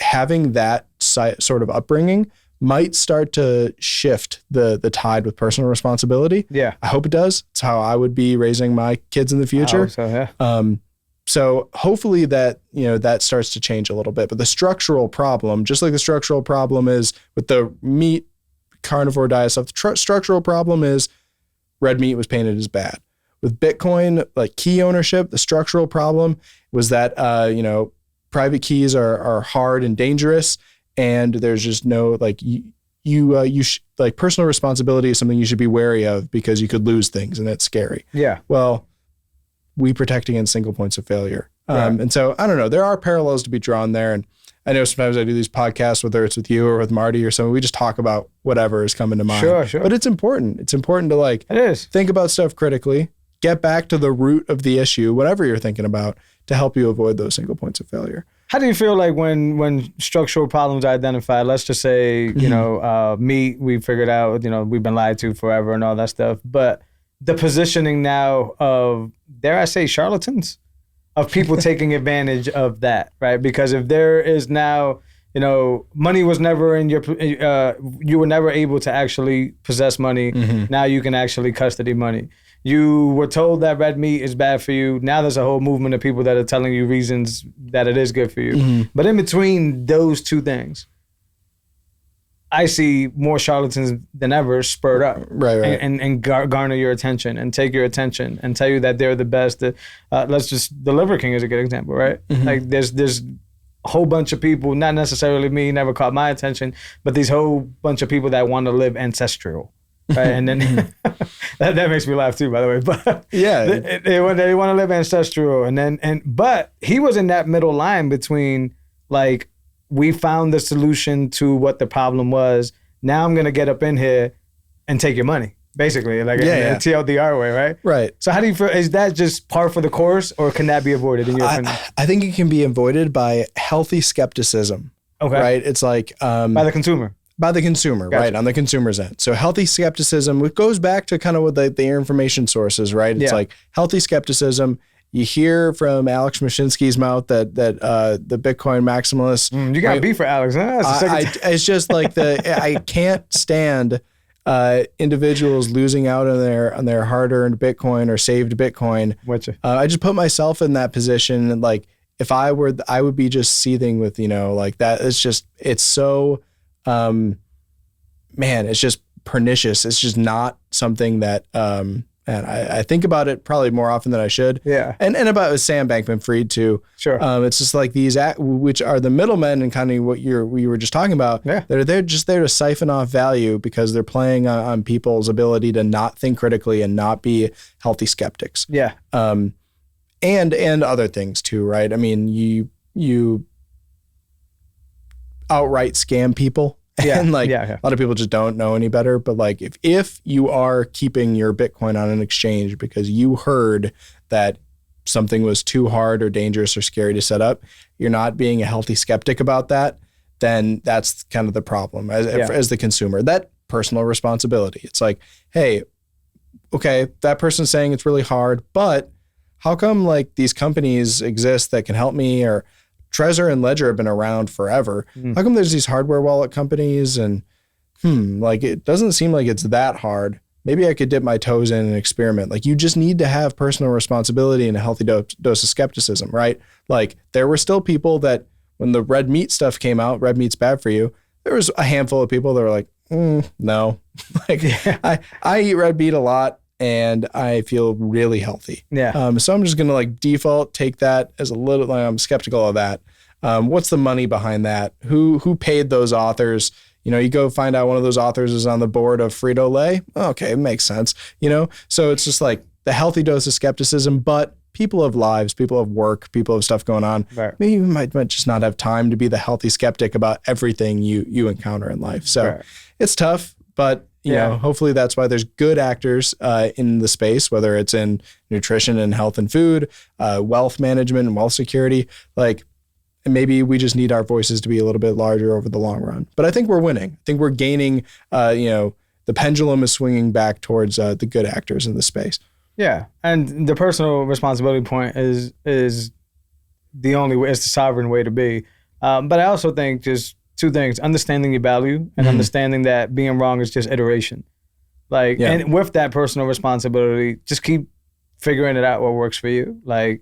having that sort of upbringing might start to shift the tide with personal responsibility. Yeah. I hope it does. It's how I would be raising my kids in the future. So hopefully that, that starts to change a little bit. But the structural problem, just like the structural problem is with the meat carnivore diet stuff, the structural problem is red meat was painted as bad. With Bitcoin, like key ownership, the structural problem was that, private keys are hard and dangerous. And there's just no, personal responsibility is something you should be wary of because you could lose things and it's scary. Yeah. Well, we protect against single points of failure. And so I don't know, there are parallels to be drawn there. And I know sometimes I do these podcasts, whether it's with you or with Marty or something, we just talk about whatever is coming to mind. Sure. But it's important. It's important to think about stuff critically, get back to the root of the issue, whatever you're thinking about, to help you avoid those single points of failure. How do you feel like when structural problems are identified? Let's just say, meat, we figured out, we've been lied to forever and all that stuff. But the positioning now of, dare I say, charlatans, of people taking advantage of that, right? Because if there is now, money was never in your, you were never able to actually possess money. Mm-hmm. Now you can actually custody money. You were told that red meat is bad for you. Now there's a whole movement of people that are telling you reasons that it is good for you. Mm-hmm. But in between those two things, I see more charlatans than ever spurred up, and garner your attention and take your attention and tell you that they're the best. The Liver King is a good example, right? Mm-hmm. Like there's a whole bunch of people, not necessarily me, never caught my attention, but these whole bunch of people that want to live ancestral. Right, and then that makes me laugh too, by the way. But yeah, they want to live ancestral, but he was in that middle line between like, we found the solution to what the problem was. Now I'm gonna get up in here and take your money, basically, like TLDR way, right? Right. So how do you feel? Is that just par for the course, or can that be avoided in your opinion? I think it can be avoided by healthy skepticism Okay. Right? It's like By the consumer. by the consumer, Gotcha. right? On the consumer's end. So healthy skepticism, it goes back to kind of what the information sources, right? It's Yeah. like healthy skepticism. You hear from Alex Mashinsky's mouth that the Bitcoin maximalists. You got beef for Alex, huh? That's the second time. It's just like I can't stand individuals losing out on their hard-earned Bitcoin or saved Bitcoin. Whatcha? I just put myself in that position, and like if I were, I would be just seething with like that. It's so, man, it's just pernicious. It's just not something that and I think about it probably more often than I should. Yeah. And about Sam Bankman-Fried too. Sure. It's just like these which are the middlemen and kind of what we were just talking about. Yeah. They're just there to siphon off value because they're playing on people's ability to not think critically and not be healthy skeptics. Yeah. And other things too, right? I mean, you outright scam people. Yeah. And like Yeah. a lot of people just don't know any better. But like if you are keeping your Bitcoin on an exchange because you heard that something was too hard or dangerous or scary to set up, you're not being a healthy skeptic about that, then that's kind of the problem as the consumer. That personal responsibility. It's like, hey, okay, that person's saying it's really hard, but how come like these companies exist that can help me? Or Trezor and Ledger have been around forever. How come there's these hardware wallet companies and like it doesn't seem like it's that hard. Maybe I could dip my toes in and experiment. Like you just need to have personal responsibility and a healthy dose of skepticism, right? Like there were still people that when the red meat stuff came out, red meat's bad for you. There was a handful of people that were like, no, like I eat red meat a lot and I feel really healthy. Yeah. So I'm just going to like default take that as a little, like, I'm skeptical of that. What's the money behind that? Who paid those authors? You go find out one of those authors is on the board of Frito-Lay. Okay, it makes sense. So it's just like the healthy dose of skepticism, but people have lives, people have work, people have stuff going on. Right. Maybe you might just not have time to be the healthy skeptic about everything you encounter in life. So it's tough, but you know, hopefully that's why there's good actors in the space, whether it's in nutrition and health and food, wealth management and wealth security. Like, and maybe we just need our voices to be a little bit larger over the long run. But I think we're winning. I think we're gaining, the pendulum is swinging back towards the good actors in the space. Yeah. And the personal responsibility point is the only way, it's the sovereign way to be. But I also think just two things: understanding your value and understanding that being wrong is just iteration. Like, and with that personal responsibility, just keep figuring it out what works for you. Like,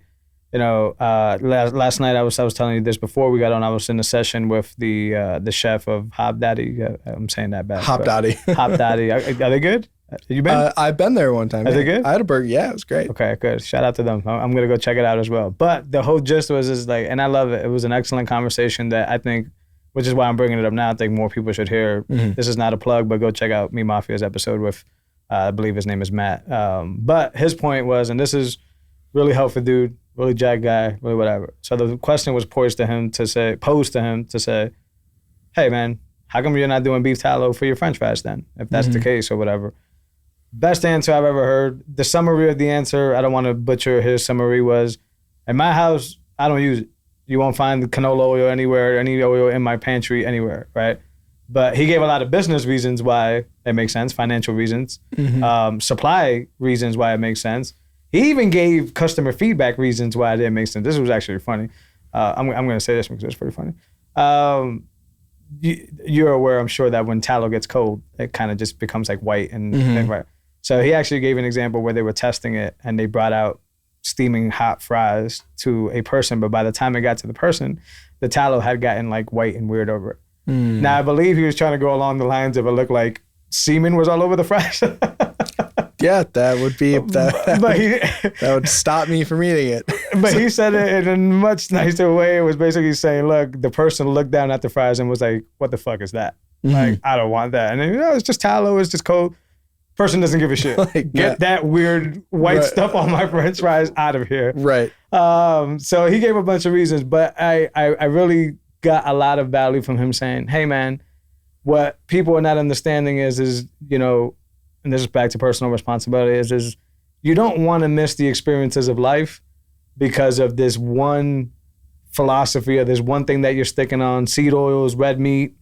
last night I was telling you this before we got on. I was in a session with the chef of Hop Daddy. I'm saying that bad. Hop Daddy. Hop Daddy. Are they good? Have you been? I've been there one time. Is it good? I had a burger. Yeah, it was great. Okay, good. Shout out to them. I'm gonna go check it out as well. But the whole gist was like, and I love it. It was an excellent conversation that I think, which is why I'm bringing it up now. I think more people should hear. This is not a plug, but go check out Me Mafia's episode with, I believe his name is Matt. But his point was, and this is really helpful dude, really jack guy, really whatever. So the question was posed to him to say, hey man, how come you're not doing beef tallow for your French fries then, if that's the case or whatever? Best answer I've ever heard. The summary of the answer, I don't want to butcher his summary, was, in my house, I don't use it. You won't find the canola oil anywhere, any oil in my pantry anywhere, right? But he gave a lot of business reasons why it makes sense, financial reasons, supply reasons why it makes sense. He even gave customer feedback reasons why it didn't make sense. This was actually funny. I'm going to say this because it's pretty funny. You're aware, I'm sure, that when tallow gets cold, it kind of just becomes like white and right. So he actually gave an example where they were testing it and they brought out steaming hot fries to a person, but by the time it got to the person, the tallow had gotten like white and weird over it. Now I believe he was trying to go along the lines of it looked like semen was all over the fries. Yeah, that would be that would stop me from eating it. But he said it in a much nicer way. It was basically saying, look, the person looked down at the fries and was like, what the fuck is that? Like, I don't want that. And then, it's just tallow, it's just cold. Person doesn't give a shit. Get that weird white stuff on my French fries out of here. Right. So he gave a bunch of reasons, but I really got a lot of value from him saying, hey man, what people are not understanding is and this is back to personal responsibility, is you don't want to miss the experiences of life because of this one philosophy of there's one thing that you're sticking on, seed oils, red meat.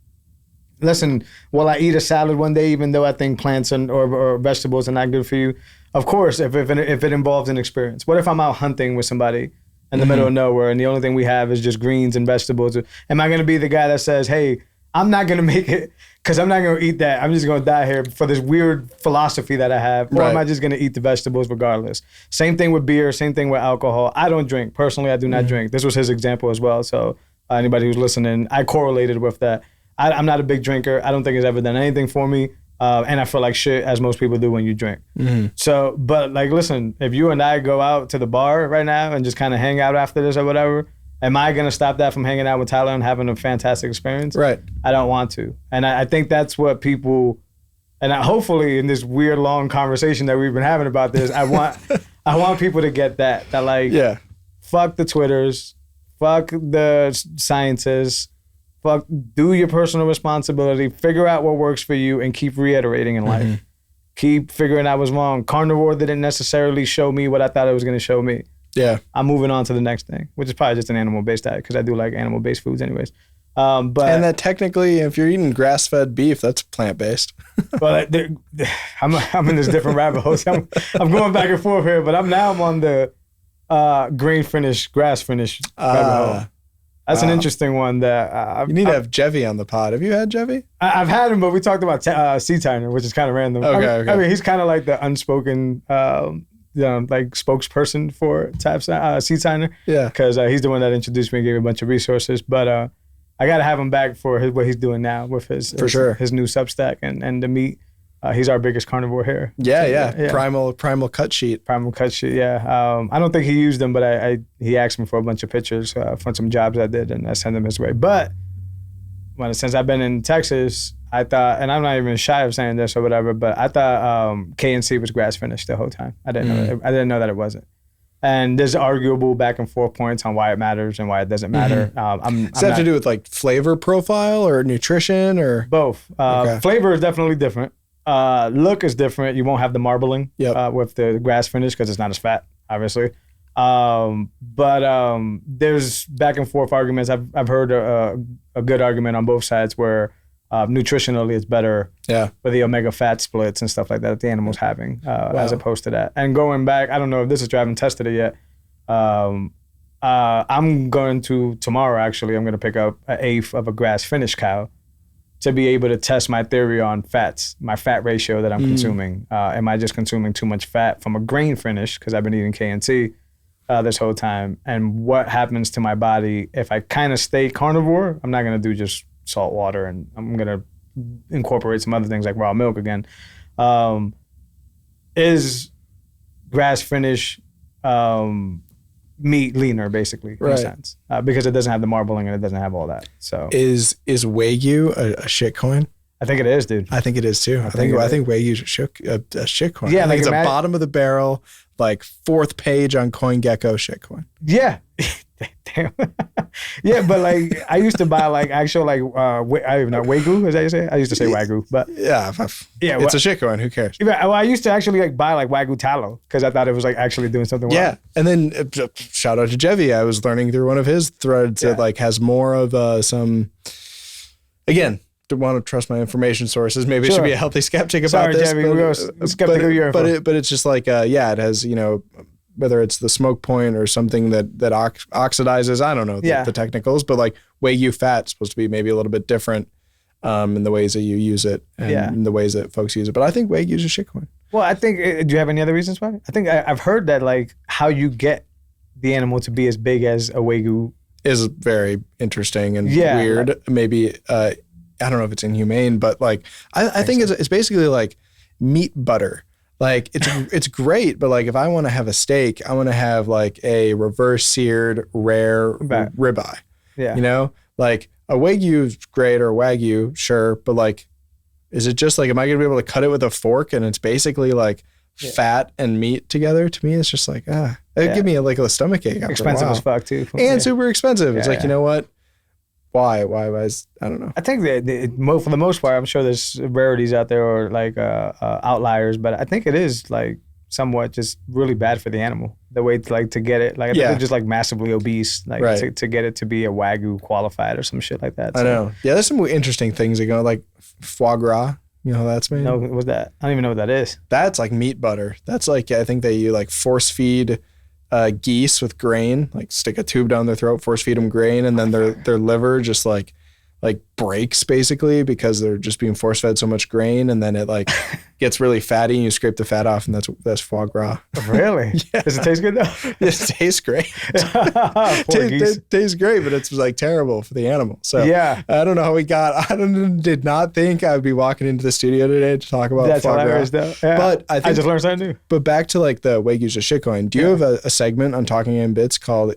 Listen, will I eat a salad one day even though I think plants or vegetables are not good for you? Of course, if it involves an experience. What if I'm out hunting with somebody in the middle of nowhere and the only thing we have is just greens and vegetables? Am I going to be the guy that says, hey, I'm not going to make it because I'm not going to eat that. I'm just going to die here for this weird philosophy that I have. Or am I just going to eat the vegetables regardless? Same thing with beer. Same thing with alcohol. I don't drink. Personally, I do not drink. This was his example as well. So anybody who's listening, I correlated with that. I'm not a big drinker. I don't think it's ever done anything for me. And I feel like shit, as most people do when you drink. So, but like, listen, if you and I go out to the bar right now and just kind of hang out after this or whatever, am I going to stop that from hanging out with Tyler and having a fantastic experience? Right. I don't want to. And I think that's what people, and hopefully in this weird long conversation that we've been having about this, I want people to get that like, fuck the Twitters, fuck the scientists, do your personal responsibility, figure out what works for you, and keep reiterating in life. Keep figuring out what's wrong. Carnivore didn't necessarily show me what I thought it was going to show me. Yeah. I'm moving on to the next thing, which is probably just an animal-based diet because I do like animal-based foods anyways. And that technically, if you're eating grass-fed beef, that's plant-based. Well, I'm in this different rabbit hole. So I'm going back and forth here, but I'm on the grain-finished, grass-finished rabbit hole. That's an interesting one that... you need to have Jevy on the pod. Have you had Jevy? I've had him, but we talked about Sea Tyner, which is kind of random. Okay. I mean, he's kind of like the unspoken like spokesperson for Sea Tyner. Yeah. Because he's the one that introduced me and gave me a bunch of resources. But I got to have him back for what he's doing now with his new Substack and the meat. He's our biggest carnivore here. Yeah. Primal cut sheet. Yeah. I don't think he used them, but he asked me for a bunch of pictures from some jobs I did, and I sent them his way. But since I've been in Texas, I thought, and I'm not even shy of saying this or whatever, but I thought KNC was grass finished the whole time. I didn't know that it wasn't. And there's arguable back and forth points on why it matters and why it doesn't matter. Does that have to do with like flavor profile or nutrition or both? Flavor is definitely different. Look is different. You won't have the marbling with the grass finish because it's not as fat, obviously. But there's back and forth arguments. I've heard a good argument on both sides where nutritionally it's better for the omega fat splits and stuff like that the animal's having as opposed to that. And going back, I don't know if this is true, I haven't tested it yet. I'm going to, tomorrow actually, I'm going to pick up an eighth of a grass finished cow to be able to test my theory on fats, my fat ratio that I'm consuming. Am I just consuming too much fat from a grain finish, because I've been eating KNC this whole time, and what happens to my body if I kind of stay carnivore? I'm not going to do just salt water, and I'm going to incorporate some other things like raw milk again. Is grass finish meat leaner, basically, in a sense, because it doesn't have the marbling and it doesn't have all that. So is Wagyu a shitcoin? I think it is, dude. I think it is too. I think Wagyu's a shitcoin. Yeah, I think it's a bottom of the barrel, like fourth page on CoinGecko shitcoin. Yeah. Damn. Yeah, but like I used to buy like actual like I even know Wagyu, is that you say? I used to say Wagyu, but it's a shitcoin. Who cares? Well, I used to actually like buy like Wagyu tallow because I thought it was like actually doing something well. Yeah, and then shout out to Jevy. I was learning through one of his threads that like has more of some. Again, don't want to trust my information sources. Maybe I should be a healthy skeptic about this. Sorry, Jevy, skeptic of your info. But it's just like it has whether it's the smoke point or something that oxidizes, I don't know the technicals, but like Wagyu fat is supposed to be maybe a little bit different in the ways that you use it and in the ways that folks use it. But I think Wagyu is a shitcoin. Well, I think, do you have any other reasons why? I think I've heard that like how you get the animal to be as big as a Wagyu is very interesting and weird. Like, maybe, I don't know if it's inhumane, but like, I think it's basically like meat butter. Like it's great, but like if I want to have a steak, I want to have like a reverse seared rare ribeye. Yeah. Like a Wagyu is great, or Wagyu, sure, but like, is it just like, am I gonna be able to cut it with a fork and it's basically like fat and meat together? To me, it's just like it give me like a stomach ache. Expensive as fuck too, and super expensive. It's like you know what? Why is I don't know. I think that for the most part, I'm sure there's rarities out there or like outliers, but I think it is like somewhat just really bad for the animal. The way to get it, like I think they're just like massively obese, like to get it to be a Wagyu qualified or some shit like that. So. I know. Yeah, there's some interesting things that go like foie gras. You know how that's made? No, what's that? I don't even know what that is. That's like meat butter. That's like, I think you like force feed geese with grain, like stick a tube down their throat, force feed them grain, and then their liver just like breaks basically because they're just being force fed so much grain, and then it like gets really fatty and you scrape the fat off, and that's foie gras. Really? Yeah. Does it taste good though? It tastes great. It tastes great, but it's like terrible for the animal. So yeah, I don't know how did not think I would be walking into the studio today to talk about that's foie hilarious gras. though. Yeah. But I just learned something new. But back to like the Wagyu's a shitcoin. Do you have a segment on Talking in Bits called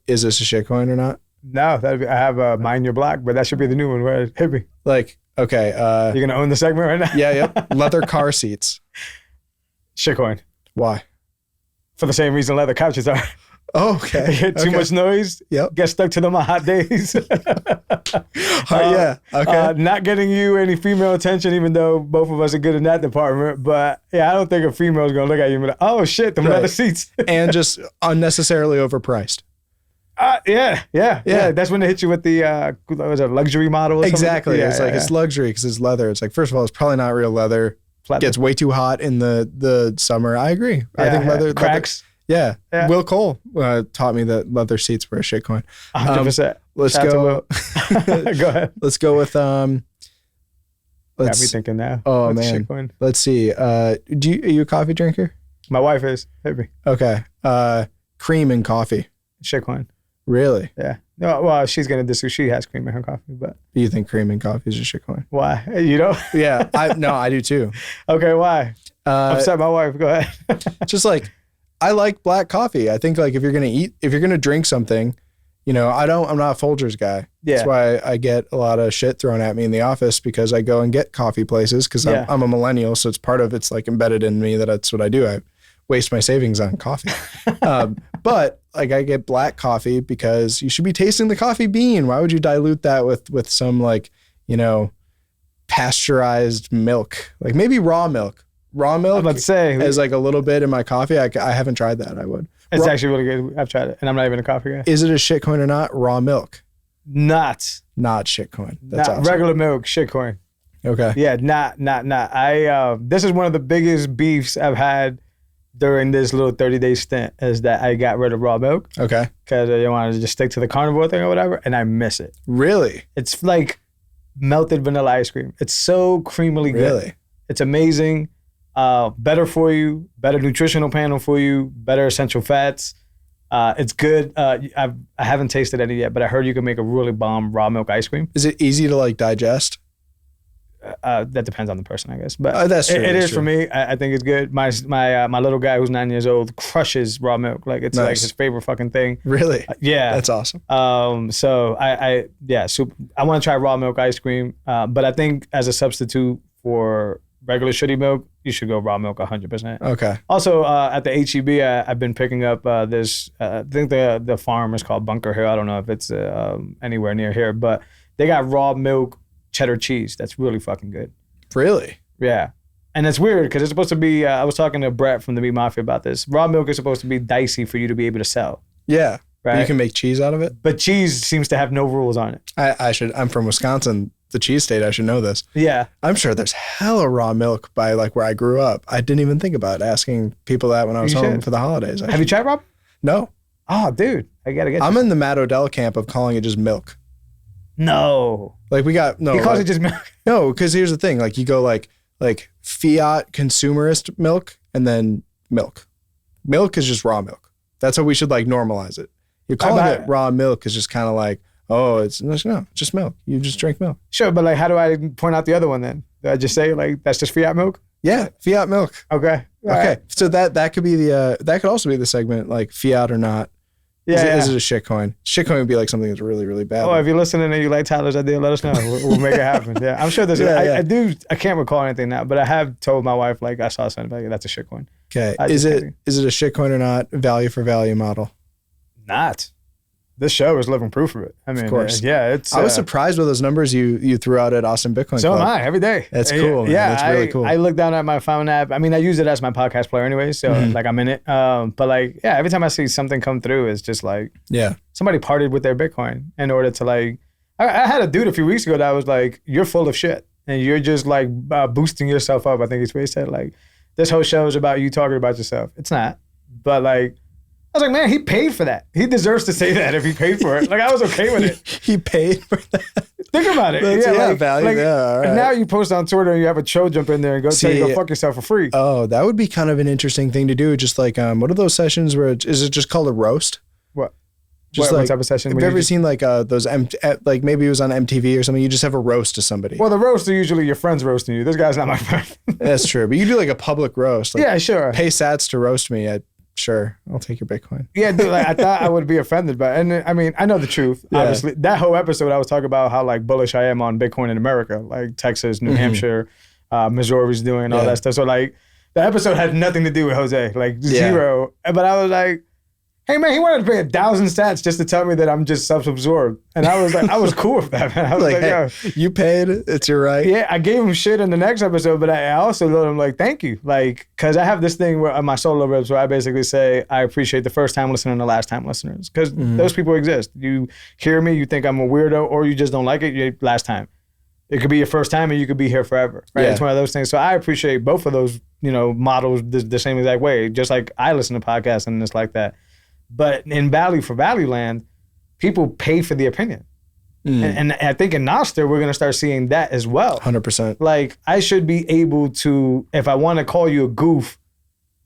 "Is this a shitcoin or not"? No, I have Mind Your Block, but that should be the new one. Where hit me. Like, okay, you're gonna own the segment right now. Yeah. Leather car seats. Shitcoin. Why? For the same reason leather couches are. Oh, okay. Too much noise. Yep. Get stuck to them on hot days. Yeah. Okay. Not getting you any female attention, even though both of us are good in that department. But yeah, I don't think a female is gonna look at you and be like, "Oh shit, the leather seats," and just unnecessarily overpriced. Yeah. That's when they hit you with the was it luxury model? Or exactly. Yeah, it's luxury because it's leather. It's like, first of all, it's probably not real leather. Gets way too hot in the summer. I agree. I think leather cracks. Yeah. Will Cole taught me that leather seats were a shitcoin. 100%. Let's go. Go ahead. Let's go with Got me thinking now. Oh what's man. Shitcoin? Let's see. Are you a coffee drinker? My wife is. Hit me. Okay. Cream in coffee. Shitcoin. Really? Yeah. No, well, she's gonna disagree. She has cream in her coffee, but you think cream in coffee is a shitcoin? Why? You know? Yeah. I do too. Okay. Why? Upset my wife. Go ahead. Just like, I like black coffee. I think like if you're gonna drink something, I'm not a Folgers guy. Yeah. That's why I get a lot of shit thrown at me in the office because I go and get coffee places because I'm a millennial, so it's like embedded in me that that's what I do. I waste my savings on coffee. But like I get black coffee because you should be tasting the coffee bean. Why would you dilute that with some like, pasteurized milk? Like maybe raw milk. Raw milk, I'm about to say, is like a little bit in my coffee. I haven't tried that. I would. It's actually really good. I've tried it, and I'm not even a coffee guy. Is it a shitcoin or not? Raw milk. Not shitcoin. That's not awesome. regular milk. Shitcoin. Okay. Yeah, not. This is one of the biggest beefs I've had during this little 30-day stint is that I got rid of raw milk. Okay. Because I wanted to just stick to the carnivore thing or whatever, and I miss it. Really? It's like melted vanilla ice cream. It's so creamily good. Really? It's amazing. Better for you, better nutritional panel for you, better essential fats. It's good. I haven't tasted any yet, but I heard you can make a really bomb raw milk ice cream. Is it easy to like digest? That depends on the person, I guess. But that's true. It is for me. I think it's good. My little guy who's 9 years old crushes raw milk. Like it's like his favorite fucking thing. Really? Yeah. That's awesome. So I want to try raw milk ice cream. But I think as a substitute for regular shitty milk, you should go raw milk 100%. Okay. Also, at the HEB, I've been picking up this. I think the farm is called Bunker Hill. I don't know if it's anywhere near here, but they got raw milk cheddar cheese. That's really fucking good. Really? Yeah. And it's weird because it's supposed to be. I was talking to Brett from the Meat Mafia about this. Raw milk is supposed to be dicey for you to be able to sell. Yeah. Right. You can make cheese out of it. But cheese seems to have no rules on it. I'm from Wisconsin, the cheese state. I should know this. Yeah. I'm sure there's hella raw milk by like where I grew up. I didn't even think about asking people that when I was home for the holidays. Have you tried raw? No. Oh, dude, I gotta get. I'm in the Matt Odell camp of calling it just milk. No. Like we got no. He calls it just milk. No, because here's the thing. Like you go like fiat consumerist milk and then milk. Milk is just raw milk. That's how we should like normalize it. You're calling it raw milk is just kind of like, oh, it's just milk. You just drink milk. Sure, but like, how do I point out the other one then? Do I just say like that's just fiat milk? Yeah, fiat milk. Okay. All okay. Right. So that could be that could also be the segment like fiat or not. Yeah. Is it a shitcoin? Shitcoin would be like something that's really, really bad. Oh, if you're listening and you like Tyler's idea, let us know. We'll make it happen. Yeah, I'm sure there's. I can't recall anything now, but I have told my wife like I saw something like that's a shitcoin. Okay. Is it a shitcoin or not? Value for value model. Not. this show is living proof of it. I mean, Of course. it's. I was surprised with those numbers you threw out at Austin Bitcoin So Club. am I every day. That's cool, man. That's really cool. I look down at my phone app. I mean, I use it as my podcast player anyway, so like I'm in it. But like, yeah, every time I see something come through, it's just like Yeah. somebody partied with their Bitcoin in order to like. I had a dude a few weeks ago that was like, "You're full of shit, and you're just like boosting yourself up." I think it's what he said. Like, this whole show is about you talking about yourself. It's not, but like. I was like, man, he paid for that. He deserves to say that if he paid for it. Like, I was okay with it. He paid for that. Think about it. That's, value. Yeah, all right. And now you post on Twitter and you have a troll jump in there and tell you to go fuck yourself for free. Oh, that would be kind of an interesting thing to do. Just like, what are those sessions where, is it just called a roast? What? Just what type of session? Have you ever seen like those, like maybe it was on MTV or something, you just have a roast to somebody? Well, the roasts are usually your friends roasting you. This guy's not my friend. That's true. But you do like a public roast. Like, yeah, sure. Pay sats to roast me. Sure, I'll take your Bitcoin. Yeah, dude, like, I thought I would be offended, but I mean, I know the truth. Yeah. Obviously, that whole episode I was talking about how like bullish I am on Bitcoin in America, like Texas, New Hampshire, Missouri's doing all that stuff. So like, the episode had nothing to do with Jose, like zero. But I was like, hey man, he wanted to pay 1,000 sats just to tell me that I'm just self-absorbed, and I was like, I was cool with that, man. I was like, hey, you paid, it's your right. Yeah, I gave him shit in the next episode, but I also told him like, thank you, like, because I have this thing where on my solo reps where I basically say I appreciate the first time listener and the last time listeners, because those people exist. You hear me, you think I'm a weirdo, or you just don't like it. You last time, it could be your first time, and you could be here forever. Right? Yeah. It's one of those things. So I appreciate both of those, models the same exact way. Just like I listen to podcasts and it's like that. But in value for value land, people pay for the opinion. And I think in Nostr, we're going to start seeing that as well. 100%. Like, I should be able to, if I want to call you a goof,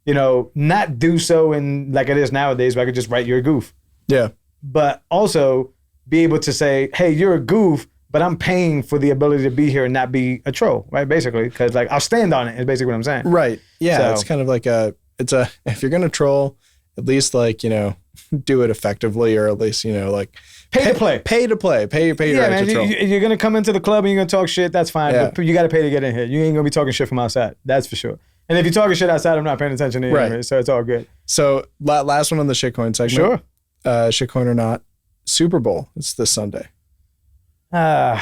not do so in like it is nowadays, where I could just write you're a goof. Yeah. But also be able to say, hey, you're a goof, but I'm paying for the ability to be here and not be a troll, right? Basically, because like I'll stand on it is basically what I'm saying. Right. Yeah. So, it's kind of like if you're going to troll, at least like, do it effectively, or at least, like pay to play. Pay to play. Pay your Yeah, right man, to troll. you're going to come into the club and you're going to talk shit, that's fine. Yeah. But you got to pay to get in here. You ain't going to be talking shit from outside. That's for sure. And if you're talking shit outside, I'm not paying attention to you. Right. Anyway, so it's all good. So last one on the shitcoin segment. Sure. Shitcoin or not, Super Bowl. It's this Sunday. One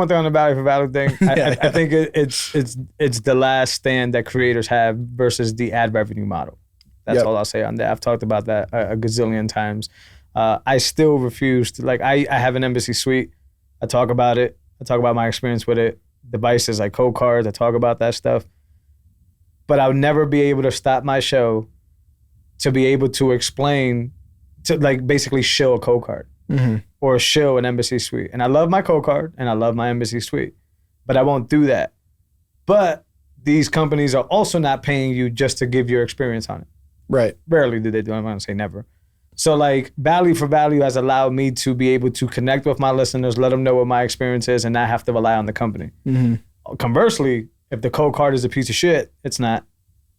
thing on the value for value thing. I think it's the last stand that creators have versus the ad revenue model. That's all I'll say on that. I've talked about that a gazillion times. I still refuse to, like, I have an embassy suite. I talk about it. I talk about my experience with it. Devices like code cards. I talk about that stuff. But I'll never be able to stop my show to be able to explain, to like basically shill a code card. Or shill an embassy suite. And I love my code card and I love my embassy suite, but I won't do that. But these companies are also not paying you just to give your experience on it. Right. Rarely do they do it. I'm going to say never. So like value for value has allowed me to be able to connect with my listeners, let them know what my experience is, and not have to rely on the company. Conversely, if the code card is a piece of shit, it's not.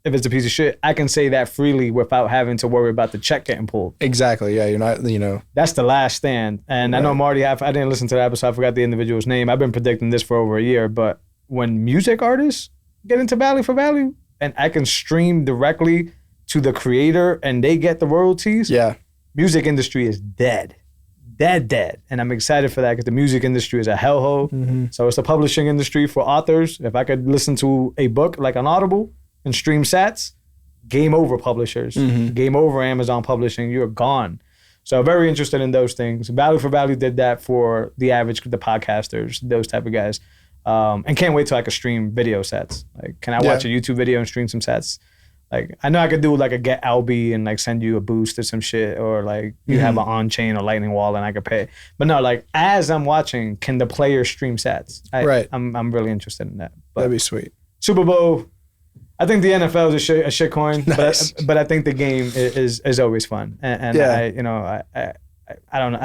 If it's a piece of shit, I can say that freely without having to worry about the check getting pulled. Exactly. Yeah, you're not, That's the last stand. And I know Marty, I didn't listen to that episode. I forgot the individual's name. I've been predicting this for over a year. But when music artists get into value for value and I can stream directly to the creator and they get the royalties, music industry is dead. Dead. And I'm excited for that because the music industry is a hellhole. So it's the publishing industry for authors. If I could listen to a book like on Audible and stream sats, game over publishers, game over Amazon publishing, you're gone. So very interested in those things. Value for Value did that for the podcasters, those type of guys. And can't wait till I can stream video sets. Like, can I watch a YouTube video and stream some sets? Like, I know I could do like a get Albi and like send you a boost or some shit, or like you have an on-chain or lightning wall and I could pay. But no, like as I'm watching, can the player stream sets? I'm really interested in that. But that'd be sweet. Super Bowl, I think the NFL is a shit coin, Nice. but I think the game is always fun. And I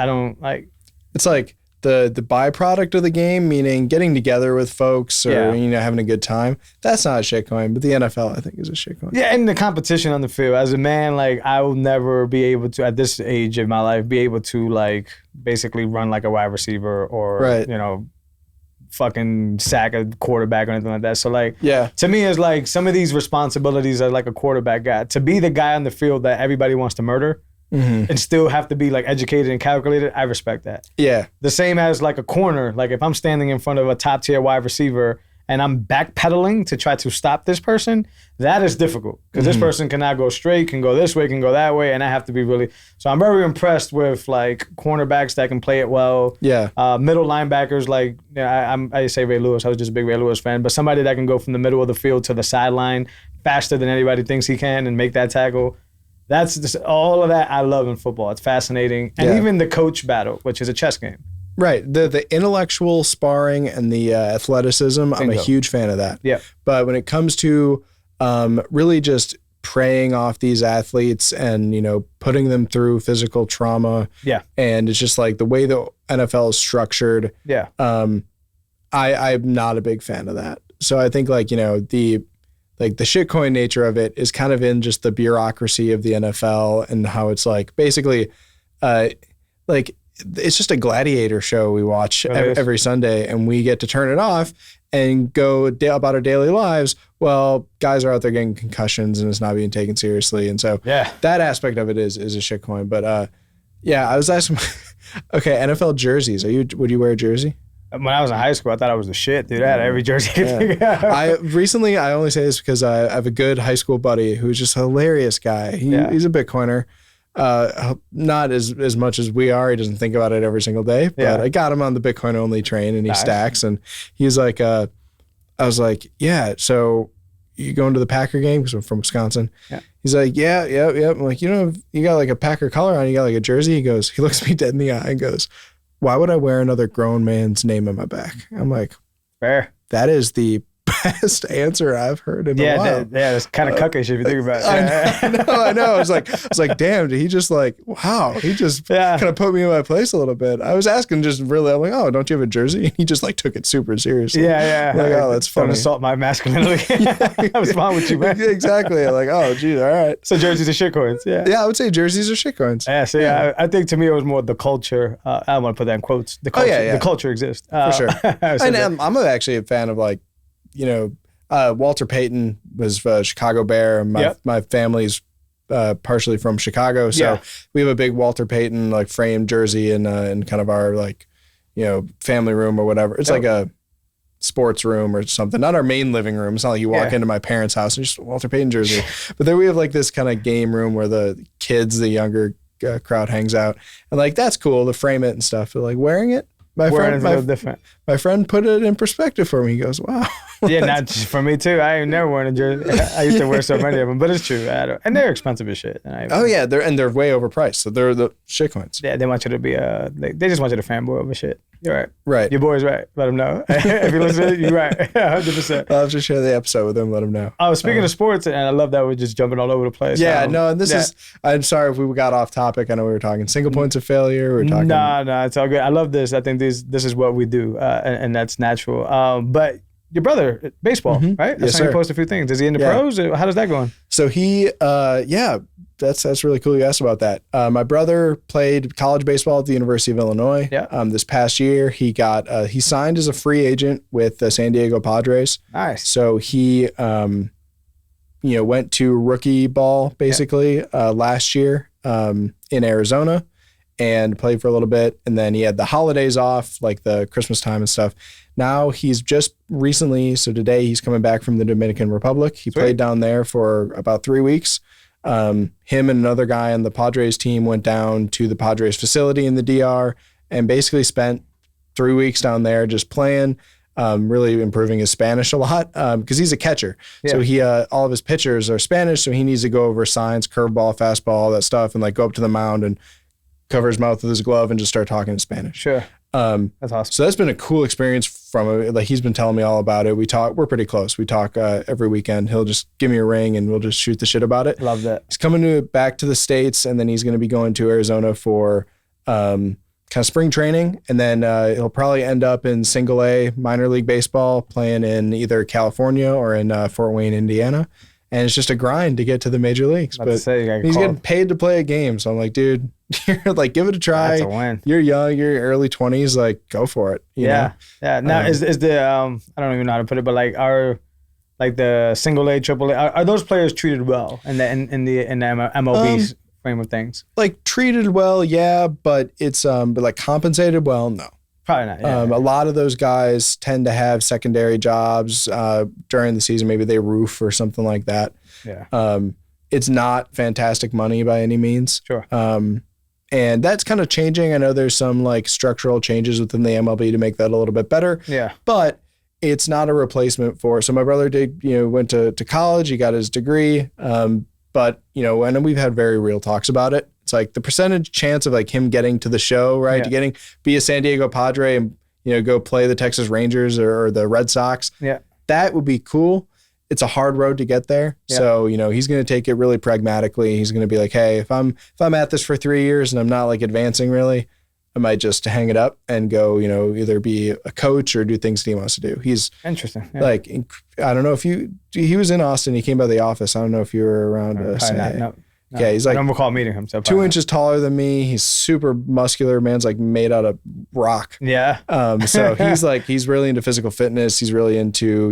don't like. It's like the byproduct of the game, meaning getting together with folks or having a good time. That's not a shitcoin, but the NFL I think is a shitcoin. Yeah, and the competition on the field. As a man, like I will never be able to at this age of my life be able to like basically run like a wide receiver or fucking sack a quarterback or anything like that. So like, to me, it's like some of these responsibilities are like a quarterback guy. To be the guy on the field that everybody wants to murder, and still have to be like educated and calculated, I respect that. Yeah. The same as like a corner. Like if I'm standing in front of a top tier wide receiver and I'm backpedaling to try to stop this person, that is difficult because this person cannot go straight, can go this way, can go that way, and I have to be really. So I'm very impressed with like cornerbacks that can play it well. Yeah. Middle linebackers, like I say Ray Lewis. I was just a big Ray Lewis fan, but somebody that can go from the middle of the field to the sideline faster than anybody thinks he can and make that tackle. That's just all of that I love in football. It's fascinating, and even the coach battle, which is a chess game. Right. The intellectual sparring and the athleticism, I'm a huge fan of that. Yeah. But when it comes to really just preying off these athletes and, you know, putting them through physical trauma. Yeah. And it's just like the way the NFL is structured. Yeah. I'm not a big fan of that. So I think like, you know, the shitcoin nature of it is kind of in just the bureaucracy of the NFL and how it's like basically like it's just a gladiator show we watch every Sunday, and we get to turn it off and go about our daily lives. Well, guys are out there getting concussions and it's not being taken seriously. And so that aspect of it is a shitcoin. But I was asking, okay, NFL jerseys. Would you wear a jersey? When I was in high school, I thought I was the shit, dude. I had every jersey. I only say this because I have a good high school buddy who's just a hilarious guy. He's a Bitcoiner. Not as much as we are. He doesn't think about it every single day, but I got him on the Bitcoin only train and he stacks. And he's like, I was like, yeah, so you going to the Packer game? Because I'm from Wisconsin. Yeah. He's like, yeah. I'm like, you know, you got like a Packer color on, you got like a jersey. He looks me dead in the eye and goes, why would I wear another grown man's name on my back? I'm like, fair. That is the best answer I've heard in a while. That's kind of cuckish if you think about it. I know. I was like, damn, did he just like, wow, he just kind of put me in my place a little bit. I was asking just really, I'm like, oh, don't you have a jersey? And he just like took it super seriously. Yeah. Like, oh, that's funny. Don't assault my masculinity. What's wrong with you, man? Exactly. I'm like, oh, geez, all right. So jerseys are shitcoins. Yeah, I would say jerseys are shitcoins. Yeah, so I think to me it was more the culture. I don't want to put that in quotes. The culture, the culture exists. For sure. And I'm actually a fan of like, you know, Walter Payton was a Chicago Bear. My family's partially from Chicago, so we have a big Walter Payton like framed jersey in kind of our like, you know, family room or whatever. It's like a sports room or something. Not our main living room. It's not like you walk into my parents' house and just Walter Payton jersey. But then we have like this kind of game room where the kids, the younger crowd hangs out, and like that's cool to frame it and stuff. But like wearing it. My friend put it in perspective for me. He goes, wow. Yeah, not for me too. I ain't never worn a jersey. I used to wear so many of them, but it's true. And they're expensive as shit. They're way overpriced. So they're the shitcoins. Yeah, they want you to be they just want you to fanboy over shit. You're right. Right. Your boy's right. Let him know. If you listen to it, you're right. 100%. I'll just share the episode with him. Let him know. Oh, speaking of sports, and I love that we're just jumping all over the place. Yeah, no, and this is. I'm sorry if we got off topic. I know we were talking single points of failure. We were talking. No, it's all good. I love this. I think this is what we do, and that's natural. But your brother, baseball, right? I saw you post a few things. Is he in the pros? How does that going? So he, that's really cool you asked about that. My brother played college baseball at the University of Illinois. Yeah. This past year, he signed as a free agent with the San Diego Padres. Nice. So he, went to rookie ball basically last year in Arizona and played for a little bit. And then he had the holidays off, like the Christmas time and stuff. Now he's just recently, so today he's coming back from the Dominican Republic. He played down there for about 3 weeks. Him and another guy on the Padres team went down to the Padres facility in the DR and basically spent 3 weeks down there just playing, really improving his Spanish a lot because he's a catcher. Yeah. So he all of his pitchers are Spanish, so he needs to go over signs, curveball, fastball, all that stuff, and like go up to the mound and cover his mouth with his glove and just start talking in Spanish. Sure. That's awesome. So that's been a cool experience from it. Like he's been telling me all about it. We're pretty close. We talk every weekend. He'll just give me a ring and we'll just shoot the shit about it. Love that. He's coming back to the States and then he's going to be going to Arizona for kind of spring training. And then he'll probably end up in single A minor league baseball playing in either California or in Fort Wayne, Indiana. And it's just a grind to get to the major leagues. But he's getting paid to play a game. So I'm like, dude, you're like, give it a try. That's a win. You're young. You're early 20s. Like, go for it. You know? Yeah. Now, is the I don't even know how to put it, but like the single A, triple A, are those players treated well in the MLB frame of things. Like treated well, yeah, but it's but like compensated well, no. Probably not. Yeah, A lot of those guys tend to have secondary jobs during the season. Maybe they roof or something like that. yeah. It's not fantastic money by any means. Sure. And that's kind of changing. I know there's some like structural changes within the MLB to make that a little bit better. Yeah. But it's not a replacement for. So my brother went to college. He got his degree. But and we've had very real talks about it. It's like the percentage chance of like him getting to the show, right? Yeah. To be a San Diego Padre and go play the Texas Rangers or the Red Sox. Yeah. That would be cool. It's a hard road to get there. Yeah. So, he's going to take it really pragmatically. He's going to be like, hey, if I'm at this for 3 years and I'm not like advancing really, I might just hang it up and go, either be a coach or do things that he wants to do. He's interesting. Yeah. like, I don't know if he was in Austin. He came by the office. I don't know if you were around to say, not, no. Yeah, he's like, I don't recall meeting him. So 2 inches taller than me. He's super muscular. Man's like made out of rock. Yeah. So he's really into physical fitness. He's really into,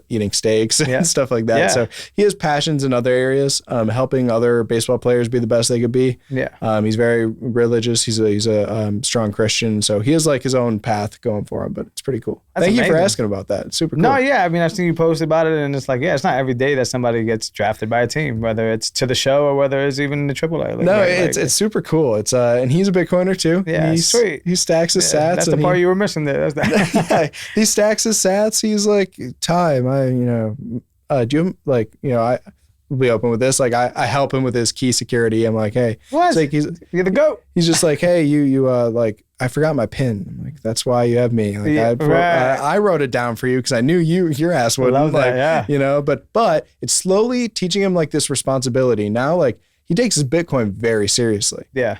eating steaks and stuff like that. Yeah. So he has passions in other areas, helping other baseball players be the best they could be. Yeah. He's very religious. He's a strong Christian. So he has like his own path going for him, but it's pretty cool. That's Thank you for amazing. asking about that. It's super cool. No, yeah. I mean, I've seen you post about it, and it's like, yeah, it's not every day that somebody gets drafted by a team, whether it's to the show or whether it's even the AAA. Like, No, right, it's super cool. It's and he's a Bitcoiner too. Yeah, sweet. He stacks his sats. That's the part you were missing there. That's that. Yeah, he stacks his sats. He's like, Ty, do you like, I'll be open with this. Like I help him with his key security. I'm like, hey, What? It's like You're the GOAT. he's just like, hey, you like, I forgot my PIN. I'm like, that's why you have me. Like Yeah, right. I wrote it down for you because I knew your ass wouldn't. love that, like, yeah. But it's slowly teaching him like this responsibility. Now, like he takes his Bitcoin very seriously. Yeah.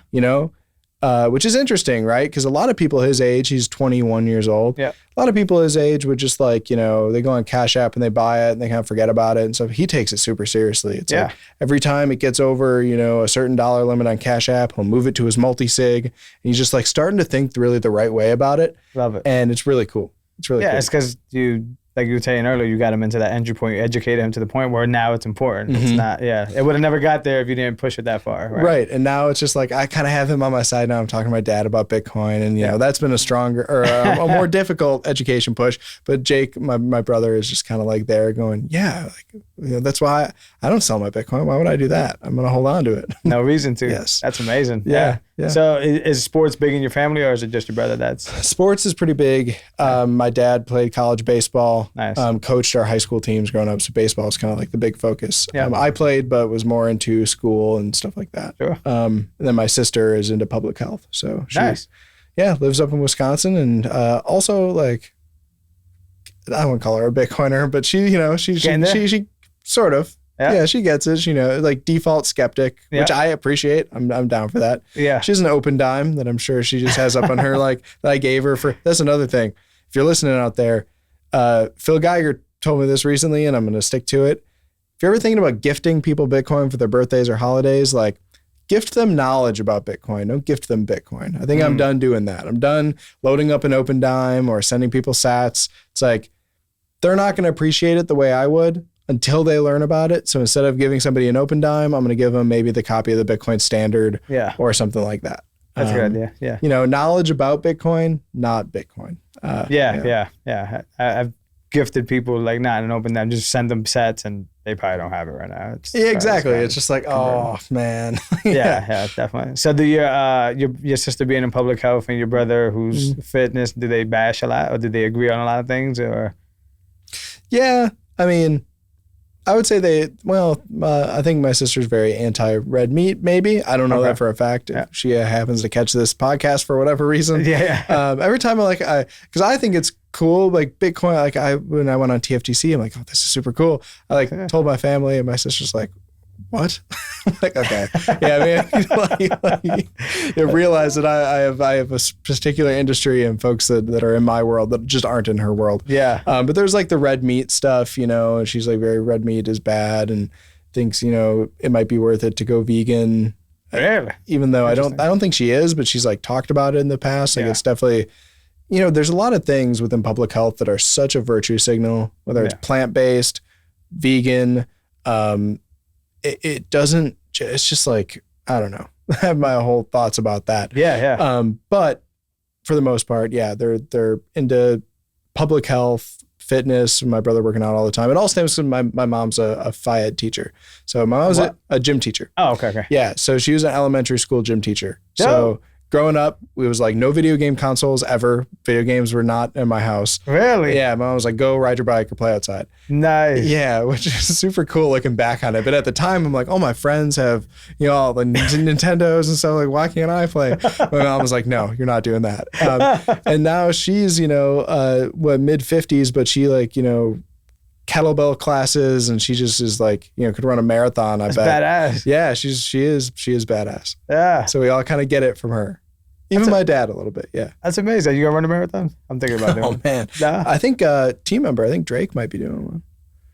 Which is interesting, right? Because a lot of people his age, he's 21 years old. Yeah. A lot of people his age would just like, they go on Cash App and they buy it and they kind of forget about it. And so he takes it super seriously. It's like every time it gets over, a certain dollar limit on Cash App, he'll move it to his multi-sig. And he's just like starting to think really the right way about it. Love it. And it's really cool. It's really cool. Yeah, it's because like you were saying earlier, you got him into that entry point. You educated him to the point where now it's important. It's not, it would have never got there if you didn't push it that far. Right. And now it's just like, I kind of have him on my side now. I'm talking to my dad about Bitcoin and, that's been a stronger or a more difficult education push. But Jake, my brother is just kind of like there going, that's why I don't sell my Bitcoin. Why would I do that? I'm going to hold on to it. No reason to. Yes. That's amazing. Yeah. So is sports big in your family or is it just your brother that's? Sports is pretty big. My dad played college baseball. Nice. Coached our high school teams growing up. So baseball is kind of like the big focus. Yeah. I played, but was more into school and stuff like that. Sure. And then my sister is into public health. So she lives up in Wisconsin and also like, I wouldn't call her a Bitcoiner, but she sort of. Yeah, she gets it. Like default skeptic, which I appreciate. I'm down for that. Yeah. She has an open dime that I'm sure she just has up on her, like that I gave her for. That's another thing. If you're listening out there, Phil Geiger told me this recently, and I'm going to stick to it. If you're ever thinking about gifting people Bitcoin for their birthdays or holidays, like gift them knowledge about Bitcoin. Don't gift them Bitcoin. I think I'm done doing that. I'm done loading up an open dime or sending people sats. It's like they're not going to appreciate it the way I would until they learn about it. So instead of giving somebody an open dime, I'm going to give them maybe the copy of the Bitcoin Standard or something like that. That's a good idea. Yeah. Knowledge about Bitcoin, not Bitcoin. Yeah. I've gifted people like not an open dime, just send them sets and they probably don't have it right now. Exactly. It's just like, oh man. yeah, definitely. So do your sister being in public health and your brother who's fitness, do they bash a lot or do they agree on a lot of things or? Yeah. I mean, I would say I think my sister's very anti-red meat, maybe. I don't know that for a fact. Yeah. If she happens to catch this podcast for whatever reason. Yeah. Every time because I think it's cool, like Bitcoin, like when I went on TFTC, I'm like, oh, this is super cool. I told my family and my sister's like, what? I'm like, okay. Yeah, I mean, you realize that I have a particular industry and folks that are in my world that just aren't in her world. Yeah. But there's like the red meat stuff, and she's like very red meat is bad and thinks, it might be worth it to go vegan. Really? Even though I don't think she is, but she's like talked about it in the past. Like it's definitely, there's a lot of things within public health that are such a virtue signal, whether it's plant-based, vegan, it doesn't, it's just like, I don't know. I have my whole thoughts about that. Yeah. But for the most part, yeah, they're into public health, fitness, my brother working out all the time. It all stems from my mom's a Phi Ed teacher. So my mom was a gym teacher. Oh, okay. Yeah. So she was an elementary school gym teacher. So growing up, it was like no video game consoles ever. Video games were not in my house. Really? Yeah. My mom was like, go ride your bike or play outside. Nice. Yeah, which is super cool looking back on it. But at the time, I'm like, oh, my friends have, all the Nintendos and stuff. Like, why can't I play? My mom was like, no, you're not doing that. And now she's, mid 50s, but she kettlebell classes, and she just is like, could run a marathon. That's bet. Badass. Yeah, she is badass. Yeah. So we all kind of get it from her. Even my dad a little bit. Yeah. That's amazing. You gonna run a marathon? I'm thinking about doing. Oh man. Nah. I think team member. I think Drake might be doing one.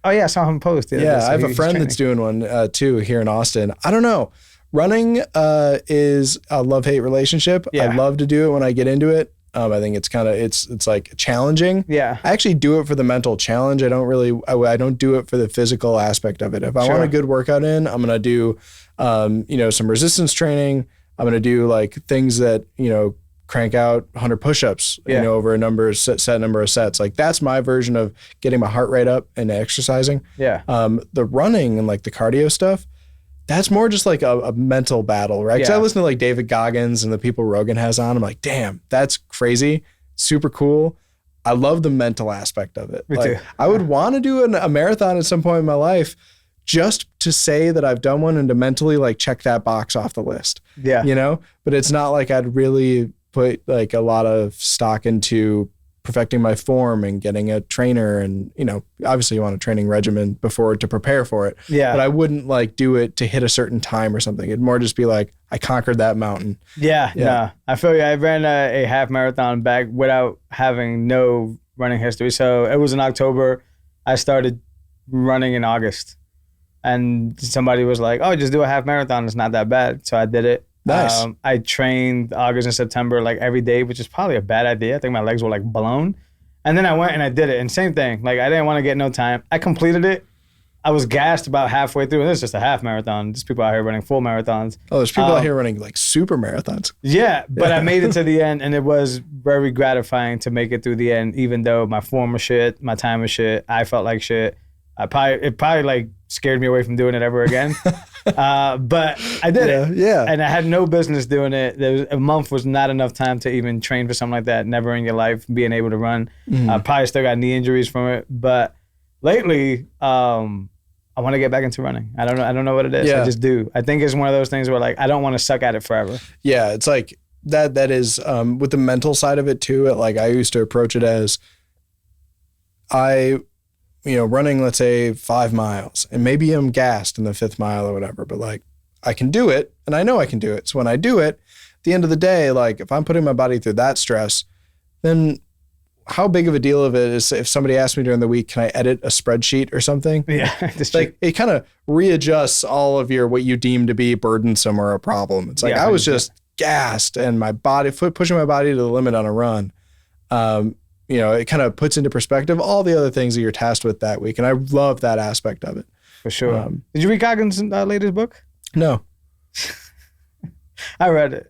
Oh yeah, I saw him post. Yeah, I have a friend that's doing one too here in Austin. I don't know. Running is a love-hate relationship. Yeah. I love to do it when I get into it. I think it's kind of it's like challenging. Yeah. I actually do it for the mental challenge. I don't do it for the physical aspect of it. If I want a good workout in, I'm gonna do some resistance training. I'm gonna do like things that crank out 100 push-ups over a set number of sets. Like that's my version of getting my heart rate up and exercising. Yeah. The running and like the cardio stuff, that's more just like a mental battle, right? Because I listen to like David Goggins and the people Rogan has on. I'm like, damn, that's crazy. Super cool. I love the mental aspect of it. Me too. I would want to do a marathon at some point in my life just to say that I've done one and to mentally like check that box off the list. Yeah. But it's not like I'd really put like a lot of stock into perfecting my form and getting a trainer, and obviously you want a training regimen to prepare for it. Yeah. But I wouldn't like do it to hit a certain time or something. It'd more just be like I conquered that mountain. Yeah. No, I feel you. I ran a half marathon back without having no running history. So it was in October. I started running in August, and somebody was like, "Oh, just do a half marathon. It's not that bad." So I did it. Nice. I trained August and September like every day, which is probably a bad idea. I think my legs were like blown. And then I went and I did it. And same thing. Like I didn't want to get no time. I completed it. I was gassed about halfway through. And this is just a half marathon. There's people out here running full marathons. Oh, there's people out here running like super marathons. Yeah, but I made it to the end, and it was very gratifying to make it through the end, even though my form was shit, my time was shit, I felt like shit. It probably like scared me away from doing it ever again. But I did it. Yeah. And I had no business doing it. A month was not enough time to even train for something like that. Never in your life being able to run. Probably still got knee injuries from it. But lately, I want to get back into running. I don't know what it is. Yeah. I just do. I think it's one of those things where like I don't want to suck at it forever. Yeah, it's like that is with the mental side of it too. I used to approach it as running, let's say 5 miles, and maybe I'm gassed in the 5th mile or whatever, but like I can do it and I know I can do it. So when I do it, at the end of the day, like if I'm putting my body through that stress, then how big of a deal of it is if somebody asks me during the week, can I edit a spreadsheet or something? Yeah. It's like it kind of readjusts all of what you deem to be burdensome or a problem. It's like I was just gassed and my body pushing my body to the limit on a run. It kind of puts into perspective all the other things that you're tasked with that week. And I love that aspect of it. For sure. Did you read Goggins' latest book? No. I read it.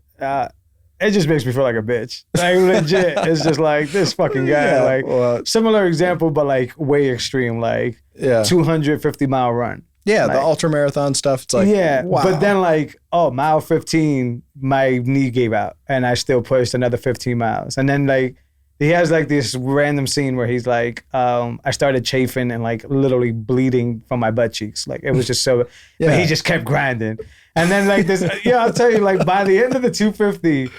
It just makes me feel like a bitch. Like legit. It's just like this fucking guy. Similar example, but like way extreme. Like 250-mile run. Yeah, like, the ultra marathon stuff. It's like, wow. But then like, mile 15, my knee gave out and I still pushed another 15 miles. And then like, he has like this random scene where he's like, I started chafing and like literally bleeding from my butt cheeks. Like it was just so, but he just kept grinding. And then like this, I'll tell you, like by the end of the 250,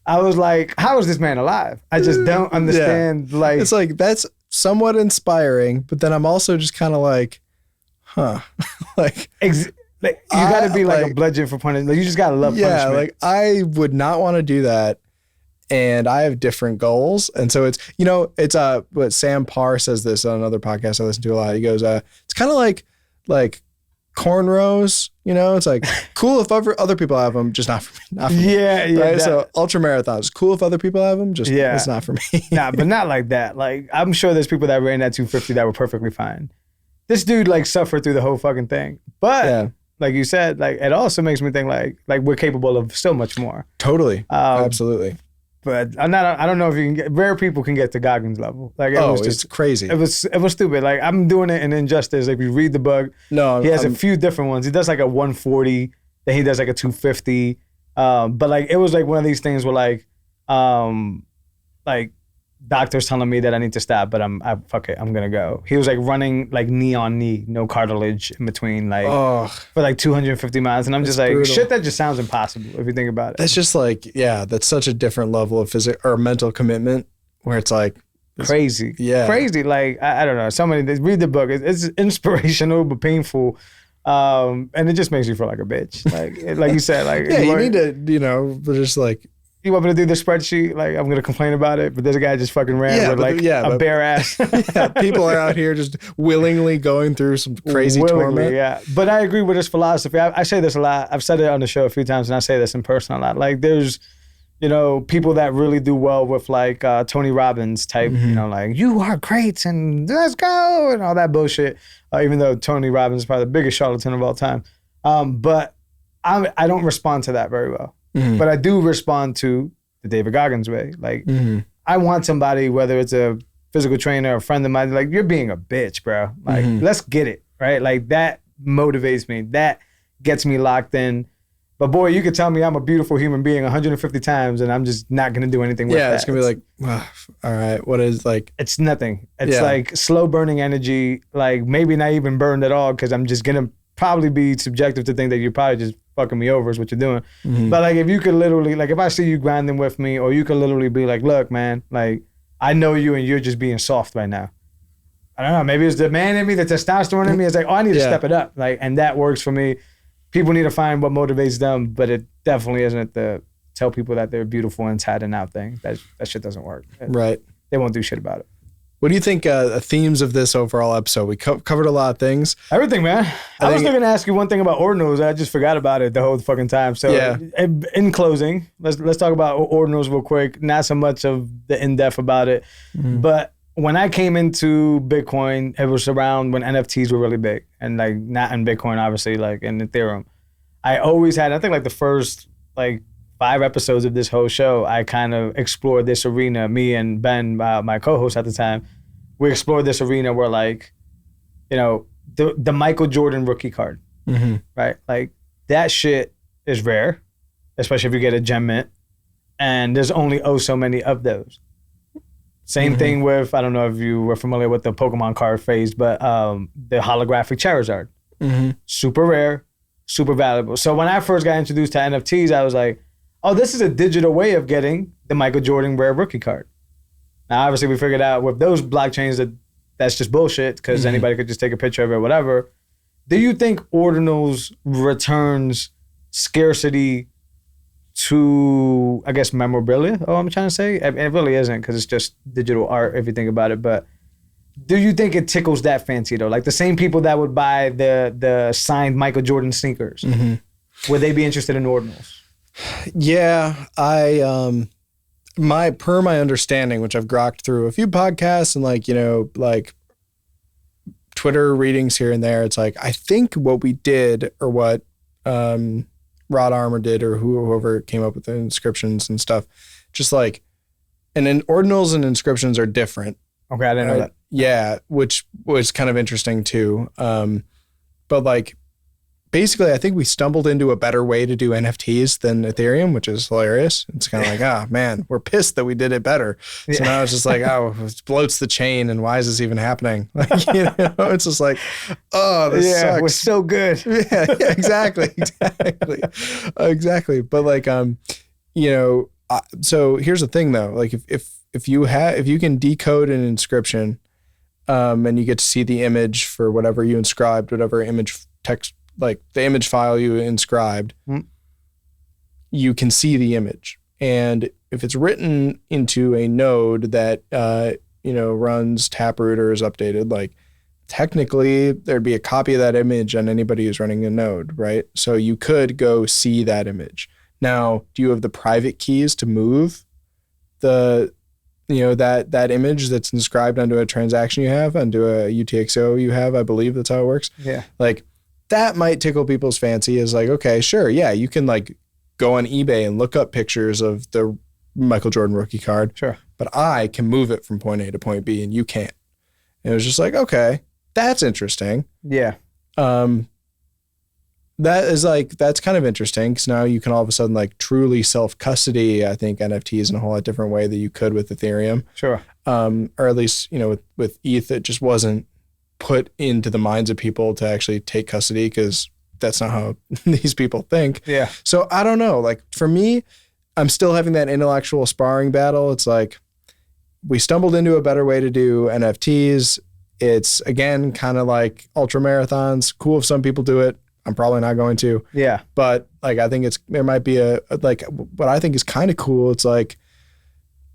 I was like, how is this man alive? I just don't understand. Yeah. Like, it's like, that's somewhat inspiring, but then I'm also just kind of like, huh. like you gotta be like a bludgeon for punishment. Like, you just gotta love punishment. Yeah, like I would not want to do that. And I have different goals. And so it's what Sam Parr says this on another podcast I listen to a lot. He goes, it's kind of like cornrows, it's like cool if other people have them, just not for me. Not for me. Yeah. Right? So ultra marathons, cool if other people have them, just it's not for me. Nah, but not like that. Like I'm sure there's people that ran that 250 that were perfectly fine. This dude like suffered through the whole fucking thing. But like you said, like it also makes me think like we're capable of so much more. Totally. Absolutely. But I don't know if you can get, rare people can get to Goggins level. Like it was just it's crazy. It was stupid. Like I'm doing it in Injustice. Like if you read the book, No, he has a few different ones. He does like a 140, then he does like a 250. But like it was like one of these things where like doctors telling me that I need to stop, but I'm gonna go. He was like running like knee on knee, no cartilage in between, like for like 250 miles, and I'm just like, brutal. shit, that just sounds impossible if you think about it. That's just like, yeah, that's such a different level of physical or mental commitment where it's like crazy. Yeah. Crazy. Like, I don't know. Somebody read the book. It's inspirational, but painful. And it just makes you feel like a bitch. Like you said, like, yeah, you need to, just like, you want me to do the spreadsheet? Like, I'm going to complain about it, but this guy just fucking ran with like a bare ass. Yeah, people are out here just willingly going through some crazy torment. Yeah. But I agree with his philosophy. I say this a lot. I've said it on the show a few times, and I say this in person a lot. Like, there's, people that really do well with like Tony Robbins type, like, you are great and let's go and all that bullshit. Even though Tony Robbins is probably the biggest charlatan of all time. But I don't respond to that very well. Mm-hmm. But I do respond to the David Goggins way. Like, I want somebody, whether it's a physical trainer or a friend of mine, like, you're being a bitch, bro. Like, let's get it, right? Like, that motivates me. That gets me locked in. But boy, you could tell me I'm a beautiful human being 150 times and I'm just not going to do anything with that. Yeah, it's going to be like, well, all right, what is like... It's nothing. It's like slow burning energy, like maybe not even burned at all because I'm just going to probably be subjective to think that you're probably just fucking me over is what you're doing. But like if you could literally, like if I see you grinding with me or you could literally be like, look, man, like I know you and you're just being soft right now. I don't know, maybe it's the man in me, the testosterone in me. It's like, oh, I need to step it up. Like, and that works for me. People need to find what motivates them, but it definitely isn't the tell people that they're beautiful inside and out thing. That shit doesn't work. Right. They won't do shit about it. What do you think themes of this overall episode? We covered a lot of things. Everything, man. I was going to ask you one thing about ordinals. I just forgot about it the whole fucking time. So in closing, let's talk about ordinals real quick. Not so much of the in-depth about it, but when I came into Bitcoin, it was around when NFTs were really big, and like not in Bitcoin, obviously, like in Ethereum. I always had, I think like the first like 5 episodes of this whole show, I kind of explored this arena. Me and Ben, my co-host at the time, we explored this arena where like, the Michael Jordan rookie card, right? Like that shit is rare, especially if you get a gem mint, and there's only so many of those. Same thing with, I don't know if you were familiar with the Pokemon card phase, but the holographic Charizard. Super rare, super valuable. So when I first got introduced to NFTs, I was like, oh, this is a digital way of getting the Michael Jordan rare rookie card. Now, obviously, we figured out with those blockchains that that's just bullshit because anybody could just take a picture of it, whatever. Do you think ordinals returns scarcity to, I guess, memorabilia? Oh, I'm trying to say? It really isn't because it's just digital art if you think about it. But do you think it tickles that fancy though? Like the same people that would buy the signed Michael Jordan sneakers, would they be interested in ordinals? Yeah, my understanding, which I've grokked through a few podcasts and like Twitter readings here and there, it's like I think what we did or what Rod Armour did or whoever came up with the inscriptions and stuff, just like, and then ordinals and inscriptions are different. Okay, I didn't know that. Yeah, which was kind of interesting too. But like, basically, I think we stumbled into a better way to do NFTs than Ethereum, which is hilarious. It's kind of like, man, we're pissed that we did it better. So now it's just like, it bloats the chain, and why is this even happening? Like, it's just like, this sucks. We're so good. Yeah, exactly. But like, so here's the thing though. Like, if you can decode an inscription, and you get to see the image for whatever you inscribed, whatever image text, like the image file you inscribed, you can see the image. And if it's written into a node that, runs Taproot or is updated, like technically there'd be a copy of that image on anybody who's running a node, right? So you could go see that image. Now, do you have the private keys to move that image that's inscribed onto a transaction you have, onto a UTXO you have? I believe that's how it works. Yeah. Like, that might tickle people's fancy is like, okay, sure. Yeah. You can like go on eBay and look up pictures of the Michael Jordan rookie card. Sure. But I can move it from point A to point B and you can't. And it was just like, okay, that's interesting. Yeah. That's kind of interesting because now you can all of a sudden like truly self-custody, I think, NFTs in a whole lot different way that you could with Ethereum. Sure. Or at least, with ETH, it just wasn't put into the minds of people to actually take custody because that's not how these people think. Yeah. So I don't know. Like for me, I'm still having that intellectual sparring battle. It's like we stumbled into a better way to do NFTs. It's again kind of like ultra marathons. Cool if some people do it. I'm probably not going to. Yeah. But like I think there might be like what I think is kind of cool. It's like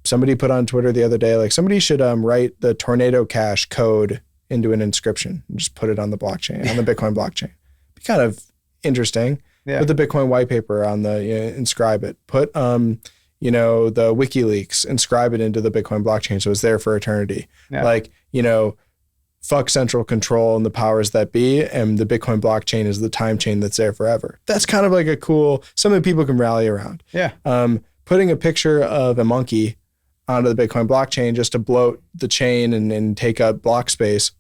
somebody put on Twitter the other day, like somebody should write the Tornado Cash code into an inscription and just put it on the blockchain, on the Bitcoin blockchain. Be kind of interesting. Yeah. Put the Bitcoin white paper on the inscribe it. Put the WikiLeaks, inscribe it into the Bitcoin blockchain so it's there for eternity. Yeah. Like, fuck central control and the powers that be, and the Bitcoin blockchain is the time chain that's there forever. That's kind of like a cool, something people can rally around. Yeah. Putting a picture of a monkey onto the Bitcoin blockchain just to bloat the chain and take up block space,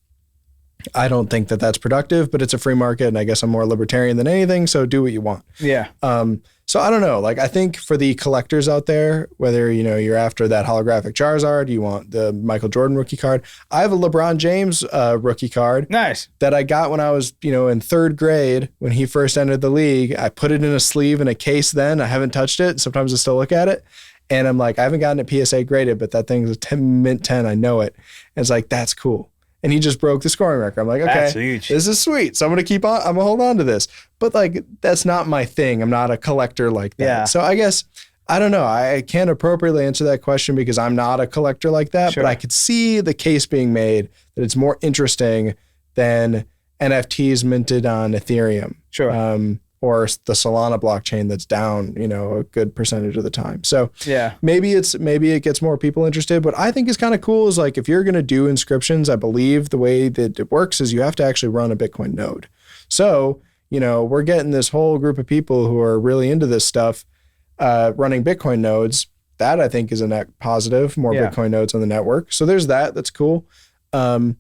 I don't think that that's productive, but it's a free market and I guess I'm more libertarian than anything, so do what you want. Yeah. So I don't know. Like I think for the collectors out there, whether you're after that holographic Charizard, you want the Michael Jordan rookie card. I have a LeBron James rookie card. Nice. That I got when I was in third grade when he first entered the league. I put it in a sleeve in a case. Then I haven't touched it. Sometimes I still look at it, and I'm like, I haven't gotten it PSA graded, but that thing's a mint 10. I know it. And it's like that's cool. And he just broke the scoring record. I'm like, okay, that's huge. This is sweet. So I'm gonna hold on to this. But like, that's not my thing. I'm not a collector like that. Yeah. So I guess, I don't know. I can't appropriately answer that question because I'm not a collector like that. Sure. But I could see the case being made that it's more interesting than NFTs minted on Ethereum. Sure. Or the Solana blockchain that's down, a good percentage of the time. So yeah, maybe it gets more people interested. What I think is kind of cool is like if you're going to do inscriptions, I believe the way that it works is you have to actually run a Bitcoin node. So we're getting this whole group of people who are really into this stuff, running Bitcoin nodes. That I think is a net positive. More Bitcoin nodes on the network. So there's that. That's cool. I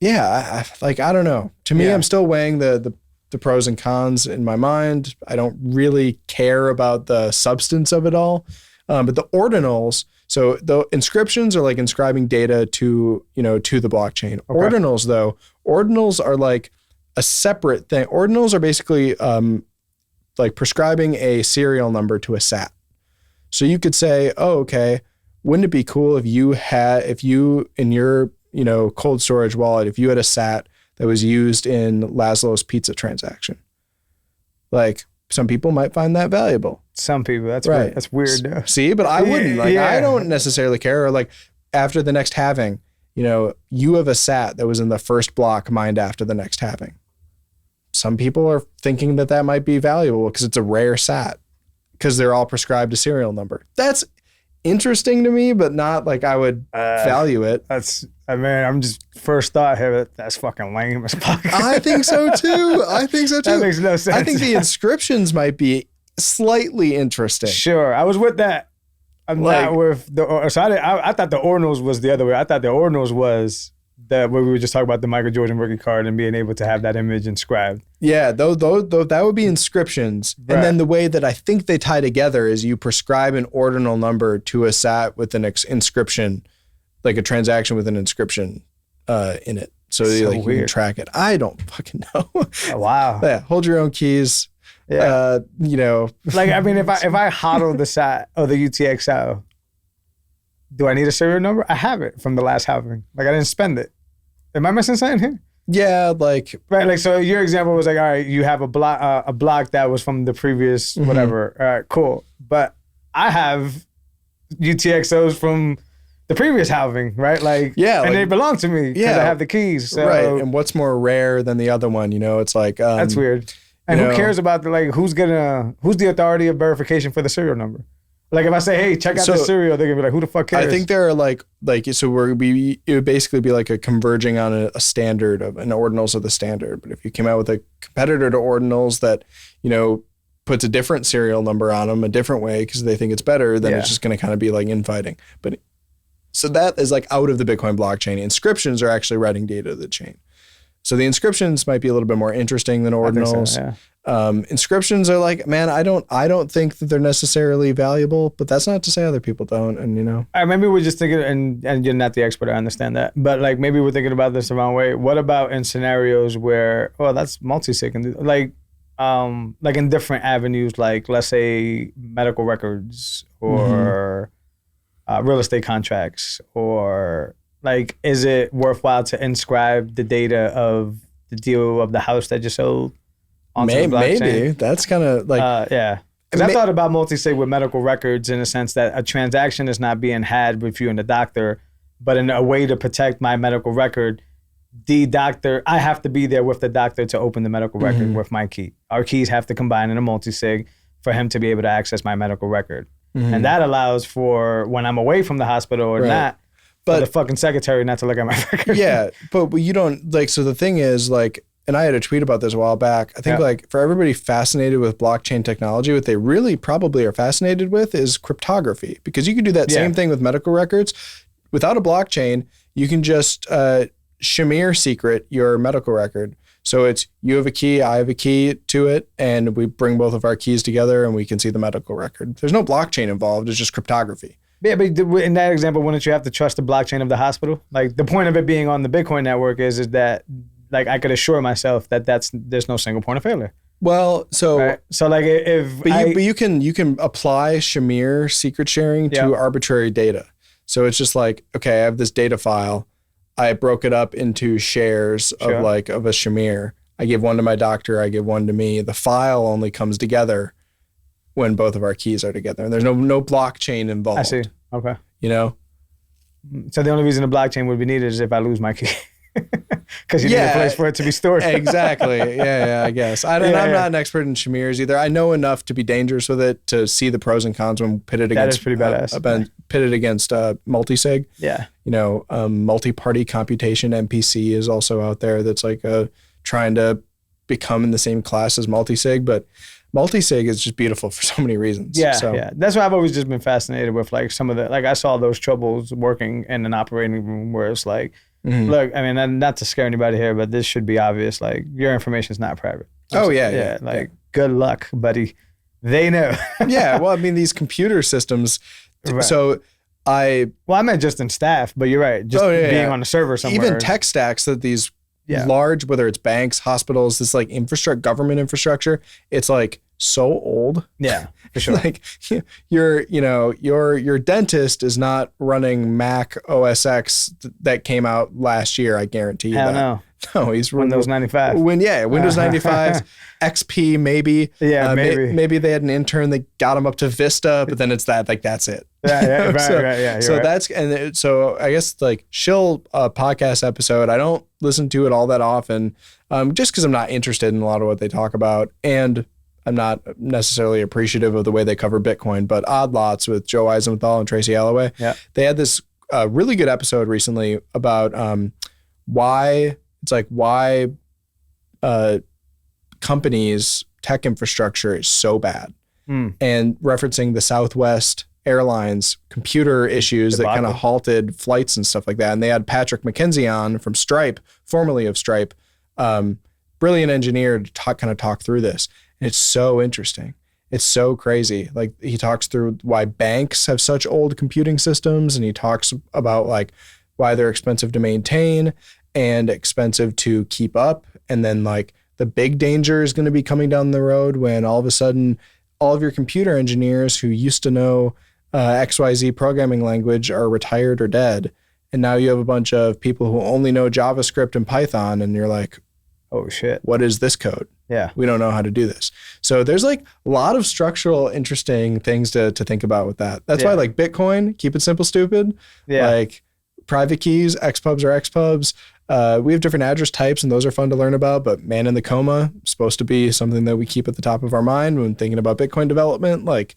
don't know. To me, I'm still weighing the pros and cons in my mind. I don't really care about the substance of it all. But the ordinals, so the inscriptions are like inscribing data to the blockchain. Okay. Ordinals are like a separate thing. Ordinals are basically like prescribing a serial number to a SAT. So you could say, oh, okay, wouldn't it be cool if you in your, cold storage wallet, if you had a SAT that was used in Laszlo's pizza transaction? Like some people might find that valuable. Some people, that's right. Weird. That's weird. Though. See, but I wouldn't. Like I don't necessarily care. Or like after the next halving, you have a SAT that was in the first block mined after the next halving. Some people are thinking that might be valuable because it's a rare SAT because they're all prescribed a serial number. That's interesting to me, but not like I would value it. I'm just first thought here, that's fucking lame as fuck. I think so too. That makes no sense. I think the inscriptions might be slightly interesting. Sure. I was with that. I'm not with the, so I thought the ordinals was the other way. I thought the ordinals was where we were just talking about the Michael Jordan rookie card and being able to have that image inscribed. Yeah, though that would be inscriptions. Right. And then the way that I think they tie together is you prescribe an ordinal number to a SAT with an inscription, like a transaction with an inscription in it. So you can track it. I don't fucking know. Oh, wow. Yeah, hold your own keys. Yeah. Like, I mean, if I hodl the SAT or the UTXO, do I need a serial number? I have it from the last halving. Like, I didn't spend it. Am I missing something here? Yeah, like... Right, like, so your example was like, all right, you have a block that was from the previous whatever. All right, cool. But I have UTXOs from the previous halving, right? Like, yeah, and they belong to me because I have the keys. So. Right, and what's more rare than the other one? It's like... that's weird. And who cares about who's the authority of verification for the serial number? Like if I say, hey, check out this cereal, they're gonna be like, who the fuck cares? I think there are like so it would basically be like a converging on a standard of an ordinals of the standard. But if you came out with a competitor to ordinals that, puts a different serial number on them a different way because they think it's better, then it's just going to kind of be like infighting. But so that is like out of the Bitcoin blockchain. Inscriptions are actually writing data to the chain. So the inscriptions might be a little bit more interesting than ordinals. I think so, inscriptions are like, man, I don't think that they're necessarily valuable, but that's not to say other people don't. And maybe we're just thinking, and you're not the expert, I understand that, but like maybe we're thinking about this the wrong way. What about in scenarios where, that's multi-sig, like in different avenues, like let's say medical records or real estate contracts, or like, is it worthwhile to inscribe the data of the deal of the house that you sold onto the blockchain? Maybe. That's kind of like... Because I thought about multi-sig with medical records in a sense that a transaction is not being had with you and the doctor, but in a way to protect my medical record, the doctor, I have to be there with the doctor to open the medical record with my key. Our keys have to combine in a multi-sig for him to be able to access my medical record. And that allows for when I'm away from the hospital or not, but the fucking secretary not to look at my record. Yeah, but you don't like. So the thing is, like, and I had a tweet about this a while back. I think like for everybody fascinated with blockchain technology, what they really probably are fascinated with is cryptography, because you can do that same thing with medical records. Without a blockchain, you can just Shamir secret your medical record. So it's you have a key, I have a key to it, and we bring both of our keys together and we can see the medical record. There's no blockchain involved. It's just cryptography. Yeah, but in that example, wouldn't you have to trust the blockchain of the hospital? Like the point of it being on the Bitcoin network is that like I could assure myself that there's no single point of failure. Well, so like you can apply Shamir secret sharing to arbitrary data. So it's just like, okay, I have this data file. I broke it up into shares of a Shamir. I give one to my doctor. I give one to me. The file only comes together when both of our keys are together, and there's no blockchain involved. I see. Okay. So the only reason a blockchain would be needed is if I lose my key, because you need a place for it to be stored. Exactly. Yeah, I guess. I'm not an expert in Shamirs either. I know enough to be dangerous with it to see the pros and cons when pitted against. That is pretty badass. Pitted against multi-sig. Yeah. Multi-party computation MPC is also out there that's like trying to become in the same class as multi-sig, but multi-sig is just beautiful for so many reasons. Yeah. That's why I've always just been fascinated with like some of the, like I saw those troubles working in an operating room where it's like, look, I mean, not to scare anybody here, but this should be obvious. Like your information is not private. Good luck, buddy. They know. Yeah. Well, I mean, these computer systems. Right. So I meant just in staff, but you're right. Just being on a server somewhere. Even tech stacks that these large, whether it's banks, hospitals, this like government infrastructure, it's like so old. Yeah, for sure. Like your dentist is not running Mac OS X that came out last year. I guarantee you that. No. No, he's Windows 95. Windows 95, XP maybe. Yeah, maybe. Maybe they had an intern that got him up to Vista, but then it's that that's it. Yeah, right. So that's so I guess like Shill podcast episode. I don't listen to it all that often, just because I'm not interested in a lot of what they talk about, and I'm not necessarily appreciative of the way they cover Bitcoin. But Odd Lots with Joe Eisenthal and Tracy Alloway. Yeah, they had this really good episode recently about why. It's like why companies' tech infrastructure is so bad, and referencing the Southwest Airlines computer issues that kind of halted flights and stuff like that. And they had Patrick McKenzie on from Stripe, formerly of Stripe, brilliant engineer to talk through this. And it's so interesting. It's so crazy. Like he talks through why banks have such old computing systems, and he talks about like why they're expensive to maintain and expensive to keep up. And then like the big danger is going to be coming down the road when all of a sudden all of your computer engineers who used to know XYZ programming language are retired or dead. And now you have a bunch of people who only know JavaScript and Python, and you're like, oh shit, what is this code? Yeah. We don't know how to do this. So there's like a lot of structural interesting things to think about with that. That's why like Bitcoin, keep it simple, stupid. Yeah. Like private keys, XPubs are XPubs. We have different address types, and those are fun to learn about, but man in the coma is supposed to be something that we keep at the top of our mind when thinking about Bitcoin development. Like,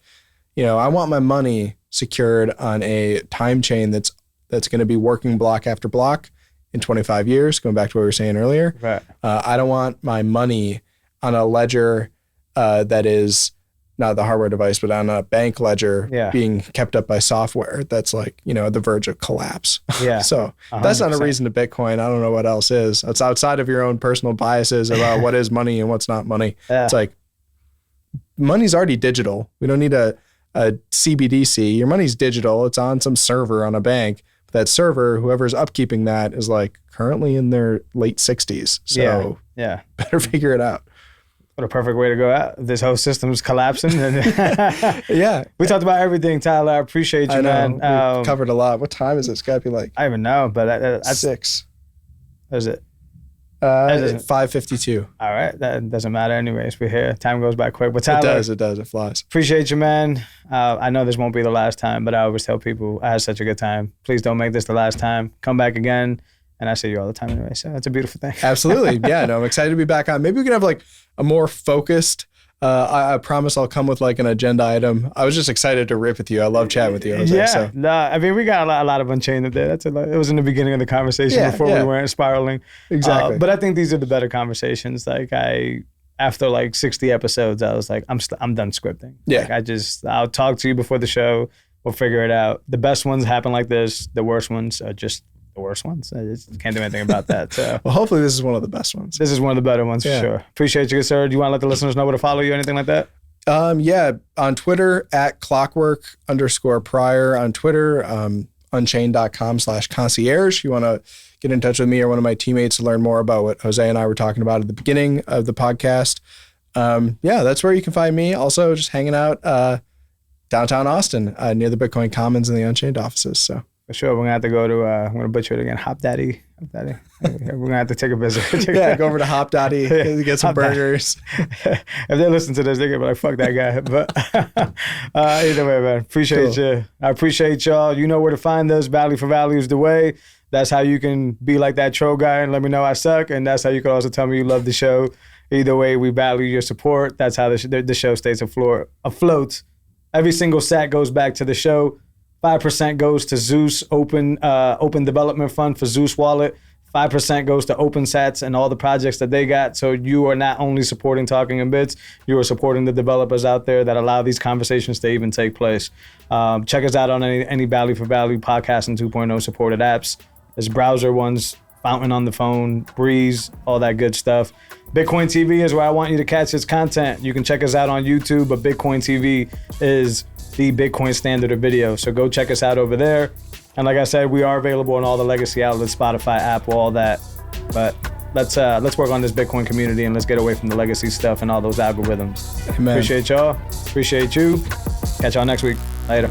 I want my money secured on a time chain that's going to be working block after block in 25 years, going back to what we were saying earlier. Right. I don't want my money on a ledger that is not the hardware device, but on a bank ledger being kept up by software that's like, at the verge of collapse. Yeah. So 100%. That's not a reason to Bitcoin. I don't know what else is. It's outside of your own personal biases about what is money and what's not money. Yeah. It's like, money's already digital. We don't need a CBDC. Your money's digital. It's on some server on a bank. But that server, whoever's upkeeping that, is like currently in their late 60s. So yeah. better figure it out. What a perfect way to go out. This whole system's collapsing. Yeah. We talked about everything, Tyler. I appreciate you, I know. man. We covered a lot. What time is it? It's got to be like I don't even know, but that's 6. What is it? 5:52. All right. That doesn't matter anyways. We're here. Time goes by quick. But Tyler, It does. It flies. appreciate you, man. I know this won't be the last time, but I always tell people I had such a good time. Please don't make this the last time. Come back again. And I say you all the time anyway, so it's a beautiful thing. Absolutely. Yeah, no, I'm excited to be back on. Maybe we can have like a more focused, I promise I'll come with like an agenda item. I was just excited to rip with you. I love chatting with you, Jose. Yeah, I mean, we got a lot of Unchained today. It was in the beginning of the conversation before we weren't spiraling. Exactly. But I think these are the better conversations. Like after like 60 episodes, I was like, I'm done scripting. Yeah. Like I'll talk to you before the show. We'll figure it out. The best ones happen like this. The worst ones are just the worst ones. I just can't do anything about that. So well, hopefully this is one of the best ones. This is one of the better ones for sure. Appreciate you, sir. Do you want to let the listeners know where to follow you or anything like that? Yeah, on Twitter at clockwork_prior on Twitter, unchained.com/concierge. You want to get in touch with me or one of my teammates to learn more about what Jose and I were talking about at the beginning of the podcast. That's where you can find me. Also just hanging out downtown Austin near the Bitcoin Commons and the Unchained offices. So. For sure, we're gonna have to go to. I'm gonna butcher it again. Hop Daddy. We're gonna have to take a visit. Go over to Hop Daddy, get some burgers. If they listen to this, they're gonna be like, "Fuck that guy." But either way, man, appreciate you. I appreciate y'all. You know where to find us. Value for Value is the way. That's how you can be like that troll guy and let me know I suck. And that's how you can also tell me you love the show. Either way, we value your support. That's how the show stays afloat. Every single sat goes back to the show. 5% goes to Zeus Open Development Fund for Zeus Wallet. 5% goes to OpenSats and all the projects that they got. So you are not only supporting Talking in Bits, you are supporting the developers out there that allow these conversations to even take place. Check us out on any Value for Value Podcasting 2.0 supported apps. There's browser ones, Fountain on the phone, Breeze, all that good stuff. Bitcoin TV is where I want you to catch its content. You can check us out on YouTube, but Bitcoin TV is the Bitcoin standard of video. So go check us out over there. And like I said, we are available on all the legacy outlets, Spotify, Apple, all that. But let's work on this Bitcoin community and let's get away from the legacy stuff and all those algorithms. Amen. Appreciate y'all. Appreciate you. Catch y'all next week. Later.